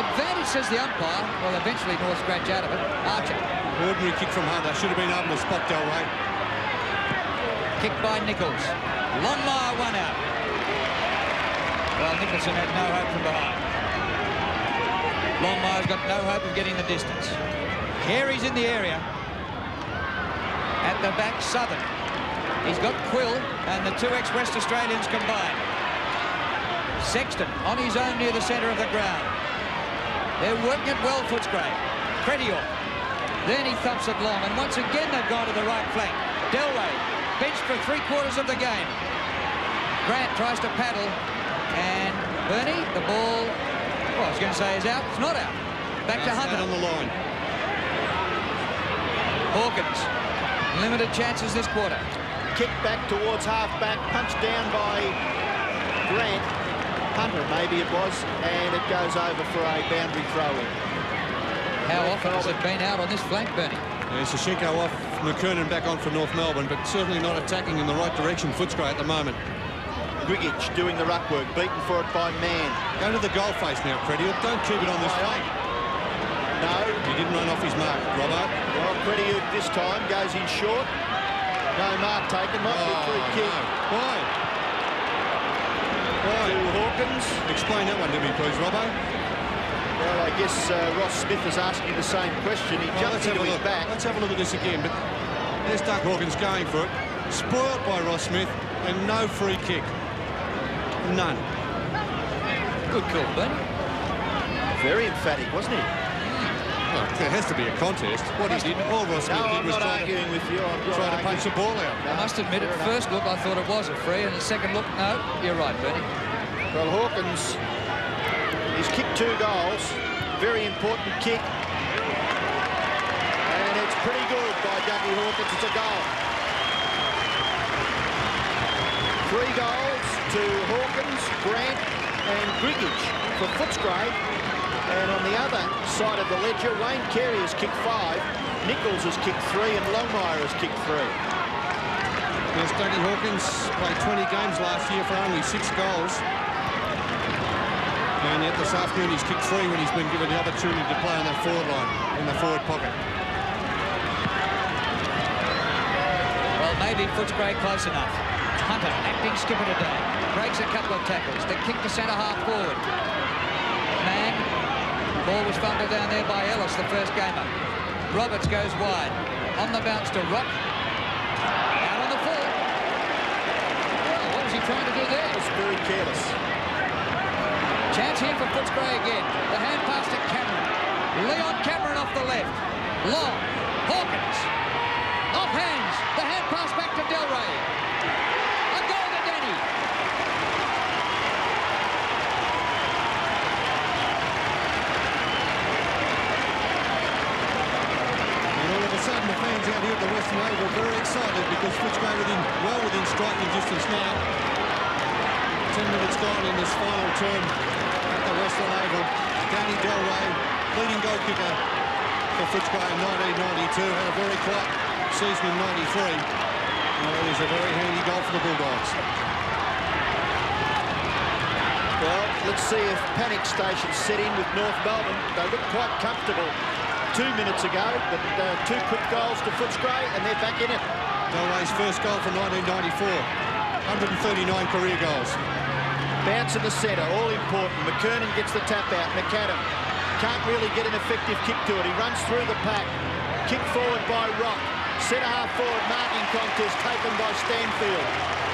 Advantage, says the umpire. Well, eventually North scratch out of it. Archer. Ordinary kick from Hunter. Should have been able to spot Delray. Kick by Nichols. Longmire one out. Well, Nicholson had no hope from behind. Longmire's got no hope of getting the distance. Carey's in the area. At the back, Southern. He's got Quill and the 2 ex-West Australians combined. Sexton on his own near the centre of the ground. They're working it well, Footscray. Credior. Then he thumps it long, and once again they've gone to the right flank. Delray, benched for 3/4 of the game. Grant tries to paddle, and Bernie, the ball, well, I was going to say is out. It's not out. Back to Hunter. On the line. Hawkins, limited chances this quarter. Kick back towards half-back, punched down by Grant. Hunter, maybe it was, and it goes over for a boundary throw-in. How often has it been out on this flank, Bernie? Yeah, Sashenko off, McKernan back on for North Melbourne, but certainly not attacking in the right direction, Footscray at the moment. Grigic doing the ruck work, beaten for it by Mann. Go to the goal face now, Crediuk. Don't keep it on this flank. No. He didn't run off his mark, Robbo. Well, Crediuk this time goes in short. No mark taken, might be a free kick. No. Why? To Hawkins. Explain that one to me, please, Robbo. Well, I guess Ross Smith is asking the same question. He jumped into his back. Let's have a look at this again. But there's Doug Hawkins going for it. Spoiled by Ross Smith, and no free kick. None. Good call, Ben. Very emphatic, wasn't he? Well, there has to be a contest. What he did, all Ross Smith did was try to punch the ball out. I must admit, at first look, I thought it was a free, and the second look, no, you're right, Bernie. Well, Hawkins, he's kicked 2 goals. Very important kick. And it's pretty good by Dougie Hawkins. It's a goal. 3 goals to Hawkins, Grant and Grigic for Footscray. And on the other side of the ledger, Wayne Carey has kicked 5, Nichols has kicked 3, and Longmire has kicked 3. Yes, Dougie Hawkins played 20 games last year for only 6 goals. And yet this afternoon he's kicked 3 when he's been given the opportunity to play on that forward line, in the forward pocket. Well, maybe Footscray close enough. Hunter, acting skipper today, breaks a couple of tackles. The kick to centre half forward. Mann, ball was fumbled down there by Ellis, the first gamer. Roberts goes wide. On the bounce to Rock. Out on the full. Well, what was he trying to do there? It's very careless. Chance here for Footscray again. The hand pass to Cameron. Leon Cameron off the left. Long. Hawkins. Off hands. The hand pass back to Delray. A goal to Denny. And all of a a sudden, the fans out here at the Western Oval are very excited because Footscray well within striking distance now. 10 minutes gone in this final term at the Western Oval. Danny Del Rey, leading goal kicker for Footscray in 1992, had a very quiet season in 93. It was a very handy goal for the Bulldogs. Well, let's see if panic stations set in with North Melbourne. They look quite comfortable 2 minutes ago, but 2 quick goals to Footscray, and they're back in it. Del Rey's first goal for 1994, 139 career goals. Bounce in the centre, all important. McKernan gets the tap out. McAdam can't really get an effective kick to it. He runs through the pack. Kick forward by Rock. Centre half forward marking contest taken by Stanfield.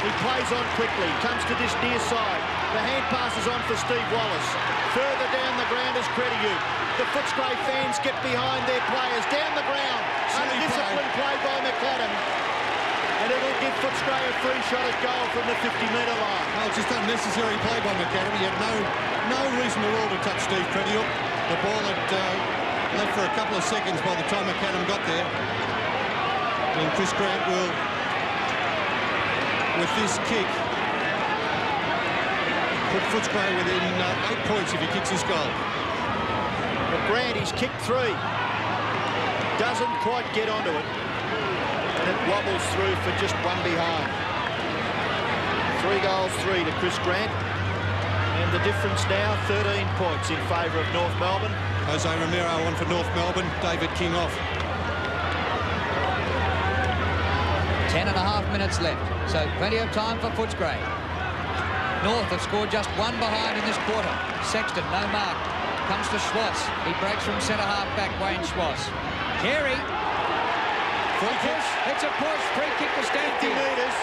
He plays on quickly, comes to this near side. The hand passes on for Steve Wallace. Further down the ground is Crediu. The Footscray fans get behind their players. Down the ground, undisciplined play by McAdam. And it'll give Footscray a free shot at goal from the 50-metre line. Well, just unnecessary play by McAdam. He had no reason at all to touch Steve Crediu. The ball had left for a couple of seconds by the time McAdam got there. And Chris Grant will, with this kick, put Footscray within 8 points if he kicks this goal. But Grant, he's kicked 3. Doesn't quite get onto it. And it wobbles through for just 1 behind. 3 goals, 3 to Chris Grant. And the difference now, 13 points in favour of North Melbourne. Jose Romero on for North Melbourne. David King off. 10.5 minutes left, so plenty of time for Footscray. North have scored just 1 behind in this quarter. Sexton, no mark. Comes to Schwartz. He breaks from centre half back, Wayne Schwartz. Carey. Free kick. It's a push. Free kick to 50 Stanfield. metres.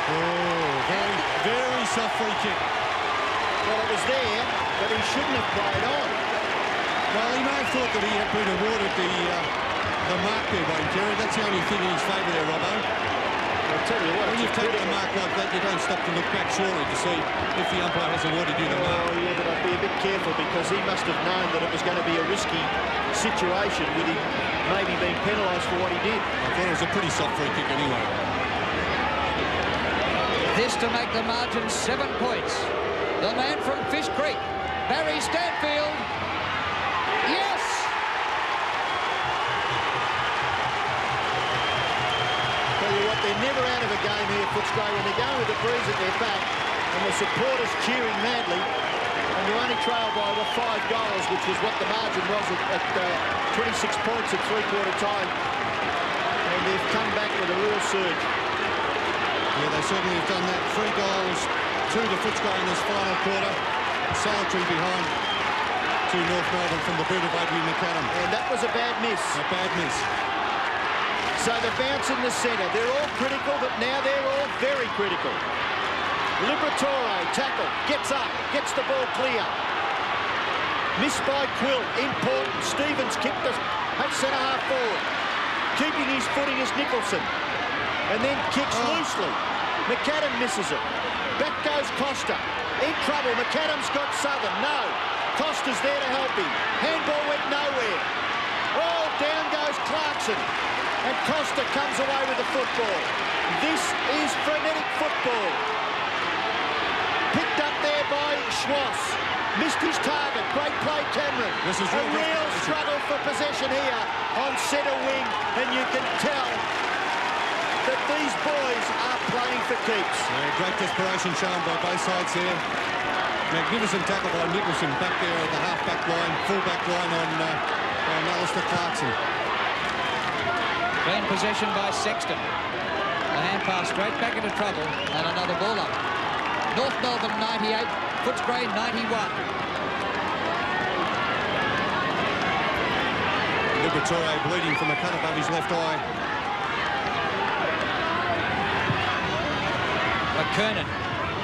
Oh, very soft free kick. Well, it was there, but he shouldn't have played on. Well, he may have thought that he had been awarded the mark there, Wayne Carey. That's the only thing in his favour there, Robbo. I'll tell you what, when you've taken a mark like that, you don't stop to look back surely to see if the umpire has awarded you the mark. Oh, yeah, but I'd be a bit careful because he must have known that it was going to be a risky situation with him maybe being penalised for what he did. I thought it was a pretty soft free kick anyway. This to make the margin 7 points. The man from Fish Creek, Barry Stanfield. Yes! Tell you what, they're never out of a game here, Footscray, when they're going with the breeze at their back and the supporters cheering madly, and you only trail by 5 goals, which was what the margin was at 26 points at 3/4 time, and they've come back with a real surge. Yeah, they certainly have done that. 3 goals, 2 to Footscray in this final quarter. Solitary behind to North Melbourne from the boot of Adrian McAdam. And that was a bad miss. A bad miss. So the bounce in the centre, they're all critical, but now they're all very critical. Liberatore, tackle, gets up, gets the ball clear. Missed by Quill, important. Stevens kicked the centre half forward. Keeping his footing is Nicholson. And then kicks loosely. McAdam misses it. Back goes Costa. In trouble. McAdam's got Southern. No. Costa's there to help him. Handball went nowhere. Oh, down goes Clarkson. And Costa comes away with the football. This is frenetic football. Picked up there by Schwartz. Missed his target. Great play, Cameron. This is a real struggle for possession here on centre wing. And you can tell that these boys are playing for keeps. Yeah, great desperation shown by both sides there. Magnificent tackle by Nicholson back there at the half-back line, full-back line on Alistair Clarkson. Clean possession by Sexton. The hand pass straight back into trouble and another ball up. North Melbourne 98, Footscray 91. Liberatore bleeding from a cut above his left eye. McKernan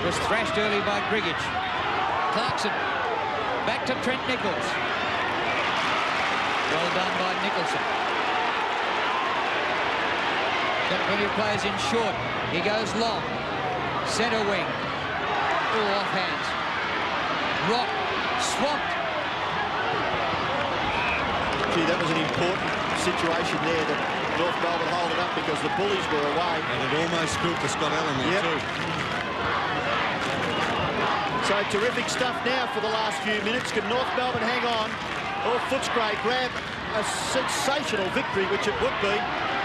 was thrashed early by Grigich. Clarkson back to Trent Nichols. Well done by Nicholson. Got plenty of players in short. He goes long. Centre wing. Oh, off hands. Rock swamped. Gee, that was an important situation there that North Melbourne hold it up because the Bullies were away. And it almost scooped to Scott Allen there too. So terrific stuff now for the last few minutes. Can North Melbourne hang on? Or Footscray grab a sensational victory, which it would be.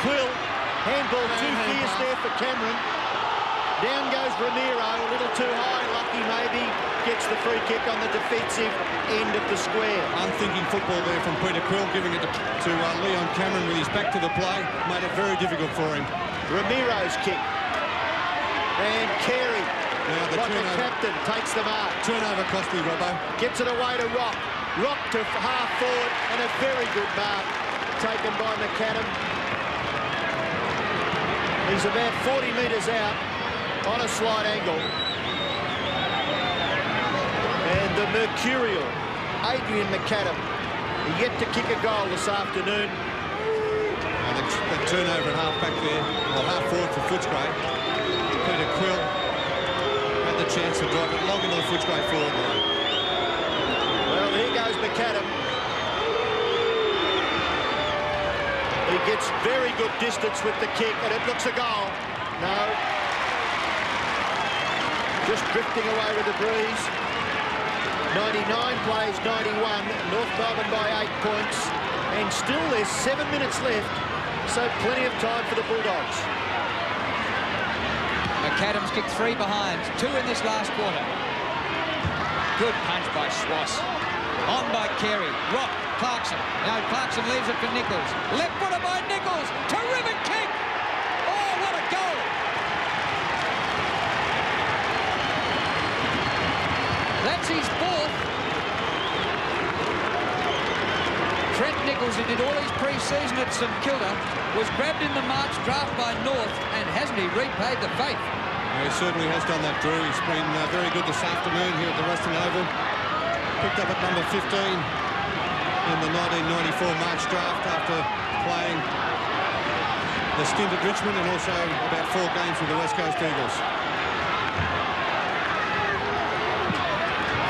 Quill, handball too fierce there for Cameron. Down goes Ramiro, a little too high. Lucky maybe gets the free kick on the defensive end of the square. Unthinking football there from Peter Quill, giving it to Leon Cameron with his back to the play. Made it very difficult for him. Ramiro's kick. And Carey, like a captain, takes the mark. Turnover costly, Robbo. Gets it away to Rock. Rock to half forward, and a very good mark taken by McAdam. He's about 40 metres out on a slight angle. And the Mercurial, Adrian McAdam, yet to kick a goal this afternoon. And the turnover at half-back there, or half-forward for Footscray. Peter Quill had the chance to drive it long into the Footscray forward line. Well, here goes McAdam. He gets very good distance with the kick, and it looks a goal. No. Just drifting away with the breeze. 99 plays 91. North Melbourne by 8 points. And still there's 7 minutes left, so plenty of time for the Bulldogs. McAdam's kicked 3 behind, 2 in this last quarter. Good punch by Schwass. On by Carey. Rock, Clarkson. Now Clarkson leaves it for Nichols. Left footer by Nichols. Terrific kick. Oh, what a goal. That's his 4th. Trent Nichols, who did all his pre-season at St Kilda, was grabbed in the March draft by North, and hasn't he repaid the faith? He certainly has done that, Drew. He's been very good this afternoon here at the Western Oval. Picked up at number 15 in the 1994 March draft after playing the stint at Richmond and also about 4 games with the West Coast Eagles.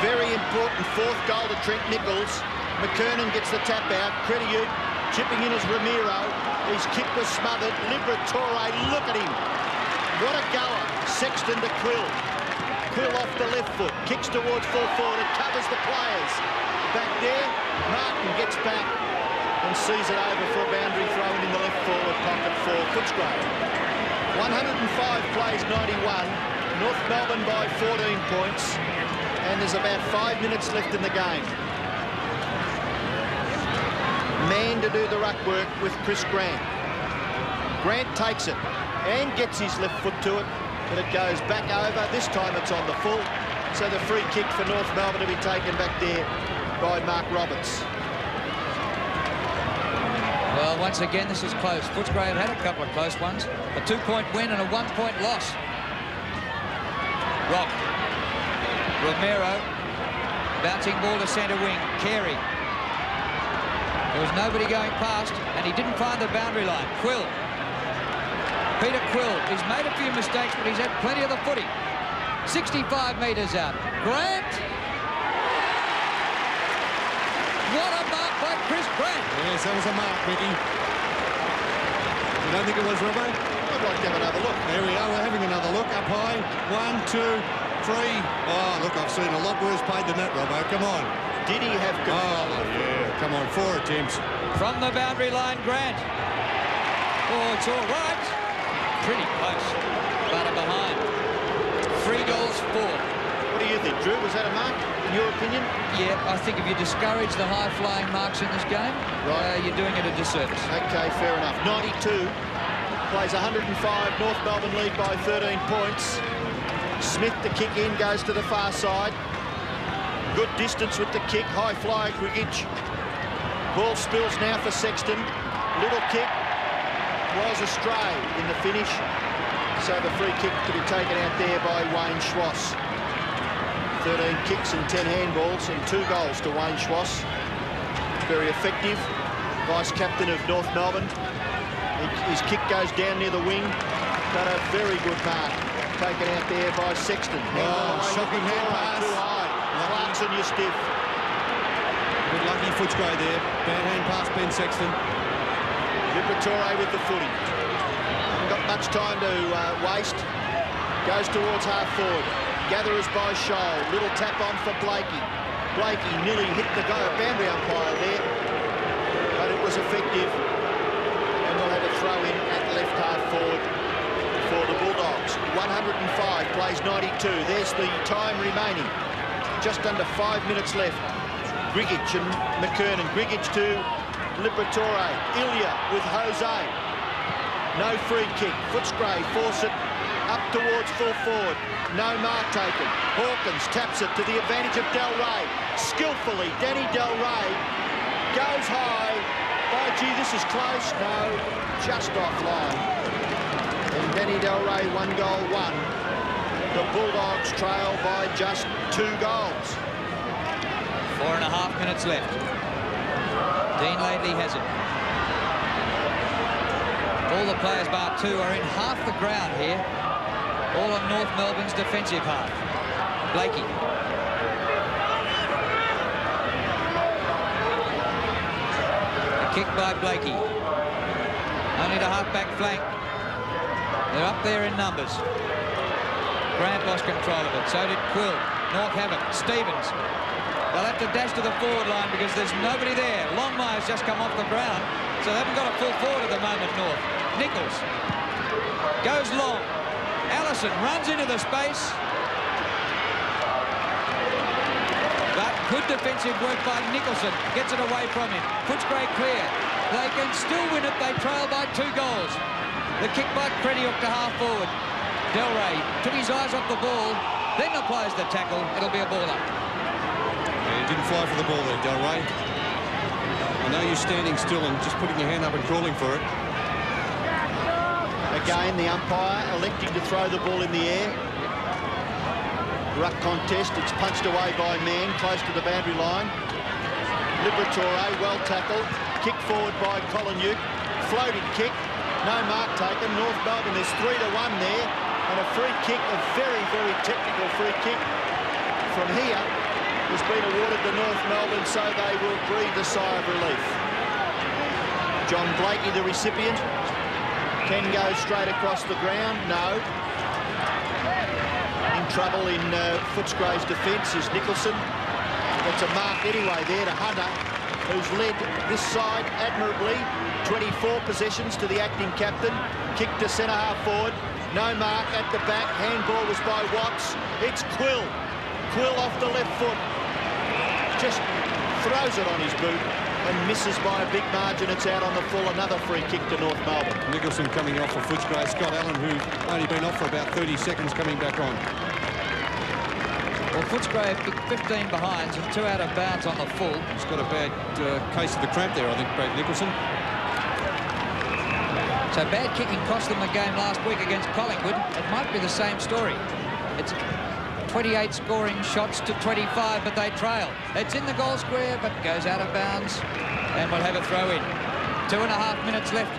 Very important 4th goal to Trent Nichols. McKernan gets the tap out. Crediute chipping in as Ramiro. His kick was smothered. Liberatore, look at him. What a goer. Sexton to Quill. Quill off the left foot. Kicks towards full forward. It covers the players. Back there, Martin gets back and sees it over for a boundary thrown in the left forward pocket for Footscray. 105 plays 91. North Melbourne by 14 points. And there's about 5 minutes left in the game. Man to do the ruck work with Chris Grant. Grant takes it and gets his left foot to it, but it goes back over. This time it's on the full. So the free kick for North Melbourne to be taken back there by Mark Roberts. Well, once again, this is close. Footscray have had a couple of close ones. A 2-point win and a 1-point loss. Rock. Romero. Bouncing ball to centre wing. Carey. There was nobody going past, and he didn't find the boundary line. Quill. Peter Quill. He's made a few mistakes, but he's had plenty of the footy. 65 metres out. Grant. What a mark by Chris Grant. Yes, that was a mark, Ricky. You don't think it was, Robbo? I'd like to have another look. There we are. We're having another look. Up high. 1, 2, 3. Oh, look, I've seen a lot worse played than that, Robbo. Come on. Did he have control? Oh, yeah. Come on. 4 attempts. From the boundary line, Grant. Oh, it's all right. Pretty close. But behind. 3 goals, 4. What do you think, Drew? Was that a mark, in your opinion? Yeah, I think if you discourage the high-flying marks in this game, you're doing it a disservice. Okay, fair enough. 92. Plays 105. North Melbourne lead by 13 points. Smith, the kick in, goes to the far side. Good distance with the kick. High fly, Grigic. Ball spills now for Sexton. Little kick. Was astray in the finish. So the free kick to be taken out there by Wayne Schwass. 13 kicks and 10 handballs and 2 goals to Wayne Schwass. Very effective. Vice-captain of North Melbourne. His kick goes down near the wing, but a very good mark taken out there by Sexton. Oh, shocking hand pass. Too high. Clarkson, you're stiff. Good lucky Footscray there. Bad hand pass Ben Sexton. Liberatore with the footy. Got much time to waste. Goes towards half forward. Gatherers by Scholl. Little tap on for Blakey. Blakey nearly hit the boundary umpire there, but it was effective. And we'll have a throw in at left half forward for the Bulldogs. 105 plays 92. There's the time remaining. Just under 5 minutes left. Grigich and McKernan. Grigich to Liberatore. Ilya with Jose. No free kick. Footscray force it up towards full forward. No mark taken. Hawkins taps it to the advantage of Del Rey. Skillfully, Danny Del Rey goes high. Oh, gee, this is close. No, just offline. And Danny Del Rey, 1 goal, 1. The Bulldogs trail by just 2 goals. 4.5 minutes left. Dean Laidley has it. All the players bar 2 are in half the ground here. All on North Melbourne's defensive half. Blakey. A kick by Blakey. Only to half-back flank. They're up there in numbers. Grant lost control of it. So did Quill. North have it. Stevens. They'll have to dash to the forward line because there's nobody there. Longmire's just come off the ground, so they haven't got a full forward at the moment, North. Nichols goes long. Allison runs into the space. But good defensive work by Nicholson. Gets it away from him. Footscray clear. They can still win it. They trail by 2 goals. The kick by Crediuk to half forward. Del Rey took his eyes off the ball, then applies the tackle. It'll be a ball up. Yeah, he didn't fly for the ball there, Del Rey. I know you're standing still and just putting your hand up and calling for it. Again, the umpire electing to throw the ball in the air. Ruck contest. It's punched away by Mann, close to the boundary line. Liberatore, well tackled. Kick forward by Colin. Floating kick. No mark taken. North Melbourne, there's 3-1 there. And a free kick, a very, very technical free kick from here has been awarded to North Melbourne, so they will breathe a sigh of relief. John Blakey, the recipient. Can go straight across the ground. No. In trouble in Footscray's defence is Nicholson. That's a mark anyway there to Hunter, who's led this side admirably. 24 possessions to the acting captain. Kick to centre half forward. No mark at the back. Handball was by Watts. It's Quill. Quill off the left foot. Just throws it on his boot and misses by a big margin. It's out on the full. Another free kick to North Melbourne. Nicholson coming off for Footscray. Scott Allen, who's only been off for about 30 seconds, coming back on. Well, Footscray 15 behinds and 2 out of bounds on the full. He's got a bad case of the cramp there, I think, Brad Nicholson. So bad kicking cost them the game last week against Collingwood. It might be the same story. It's 28 scoring shots to 25, but they trail. It's in the goal square, but goes out of bounds, and we'll have a throw in. 2.5 minutes left.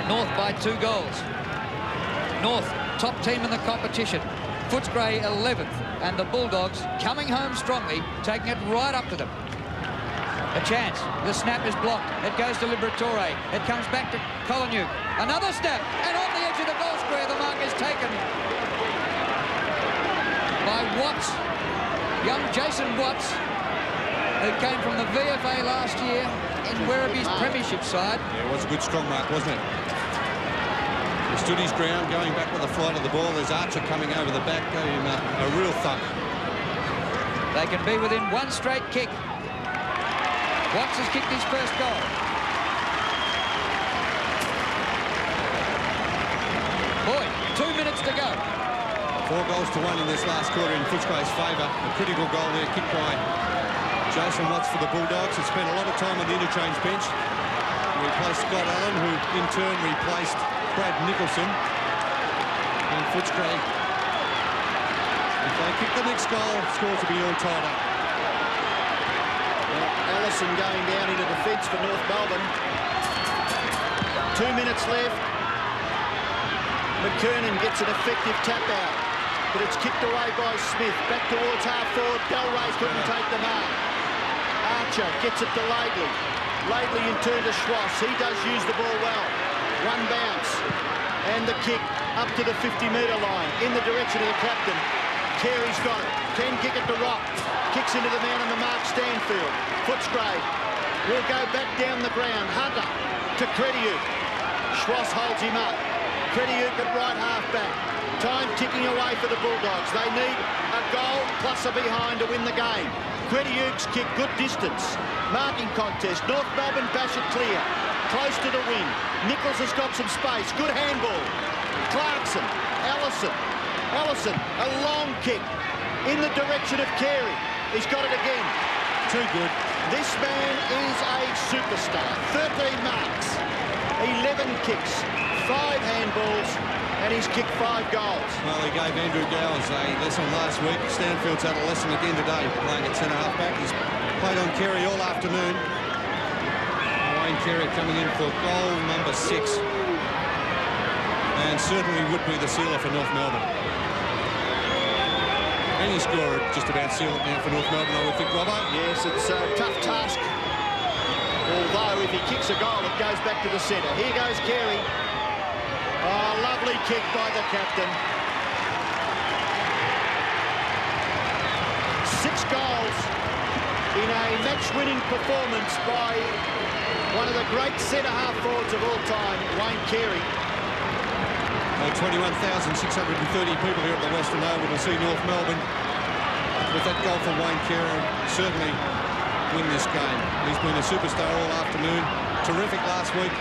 North by 2 goals. North, top team in the competition. Footscray 11th, and the Bulldogs coming home strongly, taking it right up to them. A chance. The snap is blocked. It goes to Liberatore. It comes back to Colin. Another snap, and on the edge of the goal square, the mark is taken by Watts, young Jason Watts, who came from the VFA last year in Werribee's premiership side. Yeah, it was a good strong mark, wasn't it? He stood his ground, going back with the flight of the ball. There's Archer coming over the back, gave him a real thump. They can be within 1 straight kick. Watts has kicked his first goal. Boy, 2 minutes to go. 4 goals to 1 in this last quarter in Footscray's favour. A critical goal there, kicked by Jason Watts for the Bulldogs. He spent a lot of time on the interchange bench. He replaced Scott Allen, who in turn replaced Brad Nicholson. And Footscray, if they kick the next goal, scores will be all tied up. Allison going down into defence for North Melbourne. 2 minutes left. McKernan gets an effective tap out, but it's kicked away by Smith. Back towards half forward. Del Rey couldn't take the mark. Archer gets it to Laidley. Laidley in turn to Schwass. He does use the ball well. One bounce. And the kick up to the 50-metre line in the direction of the captain. Carey's got it. Can kick it to Rock. Kicks into the man on the mark, Stanfield. Footscray will go back down the ground. Hunter to Crediuk. Schwass holds him up. Crediuk at right half back. Time ticking away for the Bulldogs. They need a goal plus a behind to win the game. Crediuk's kick, good distance. Marking contest. North Melbourne bash it clear. Close to the win. Nichols has got some space. Good handball. Clarkson. Ellison. A long kick in the direction of Carey. He's got it again. Too good. This man is a superstar. 13 marks. 11 kicks. 5 handballs. And he's kicked 5 goals. Well, he gave Andrew Gowers a lesson last week. Stanfield's had a lesson again today, playing at centre-half back. He's played on Carey all afternoon. Wayne Carey coming in for goal number 6. And certainly would be the sealer for North Melbourne. Any scorer just about seal it now for North Melbourne, I would think, Robbo. Yes, it's a tough task. Although if he kicks a goal, it goes back to the centre. Here goes Carey. Oh, lovely kick by the captain. 6 goals in a match-winning performance by one of the great centre-half forwards of all time, Wayne Carey. 21,630 people here at the Western Oval to see North Melbourne, with that goal from Wayne Carey, certainly win this game. He's been a superstar all afternoon. Terrific last week.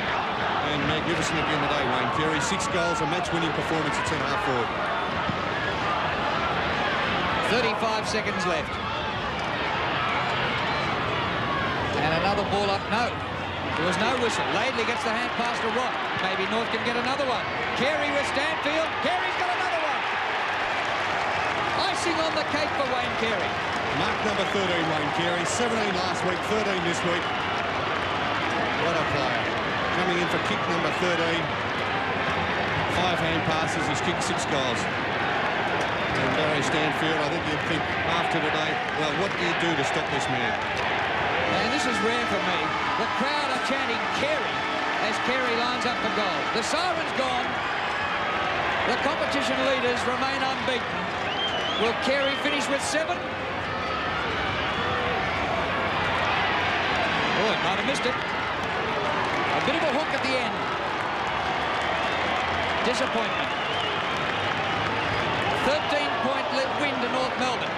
And magnificent again today, Wayne Carey. 6 goals, a match-winning performance at centre-half forward. 35 seconds left. And another ball up. No, there was no whistle. Laidley gets the hand pass to Rock. Maybe North can get another one. Carey with Stanfield. Carey's got another one. Icing on the cake for Wayne Carey. Mark number 13, Wayne Carey. 17 last week, 13 this week. What a player. Coming in for kick number 13. 5 hand passes, he's kicked 6 goals. And Barry Stanfield, I think you'd think after today, well, what do you do to stop this man? And this is rare for me. The crowd are chanting Carey as Carey lines up for goal. The siren's gone. The competition leaders remain unbeaten. Will Carey finish with 7? Oh, he might have missed it. A bit of a hook at the end. Disappointment. 13-point win to North Melbourne.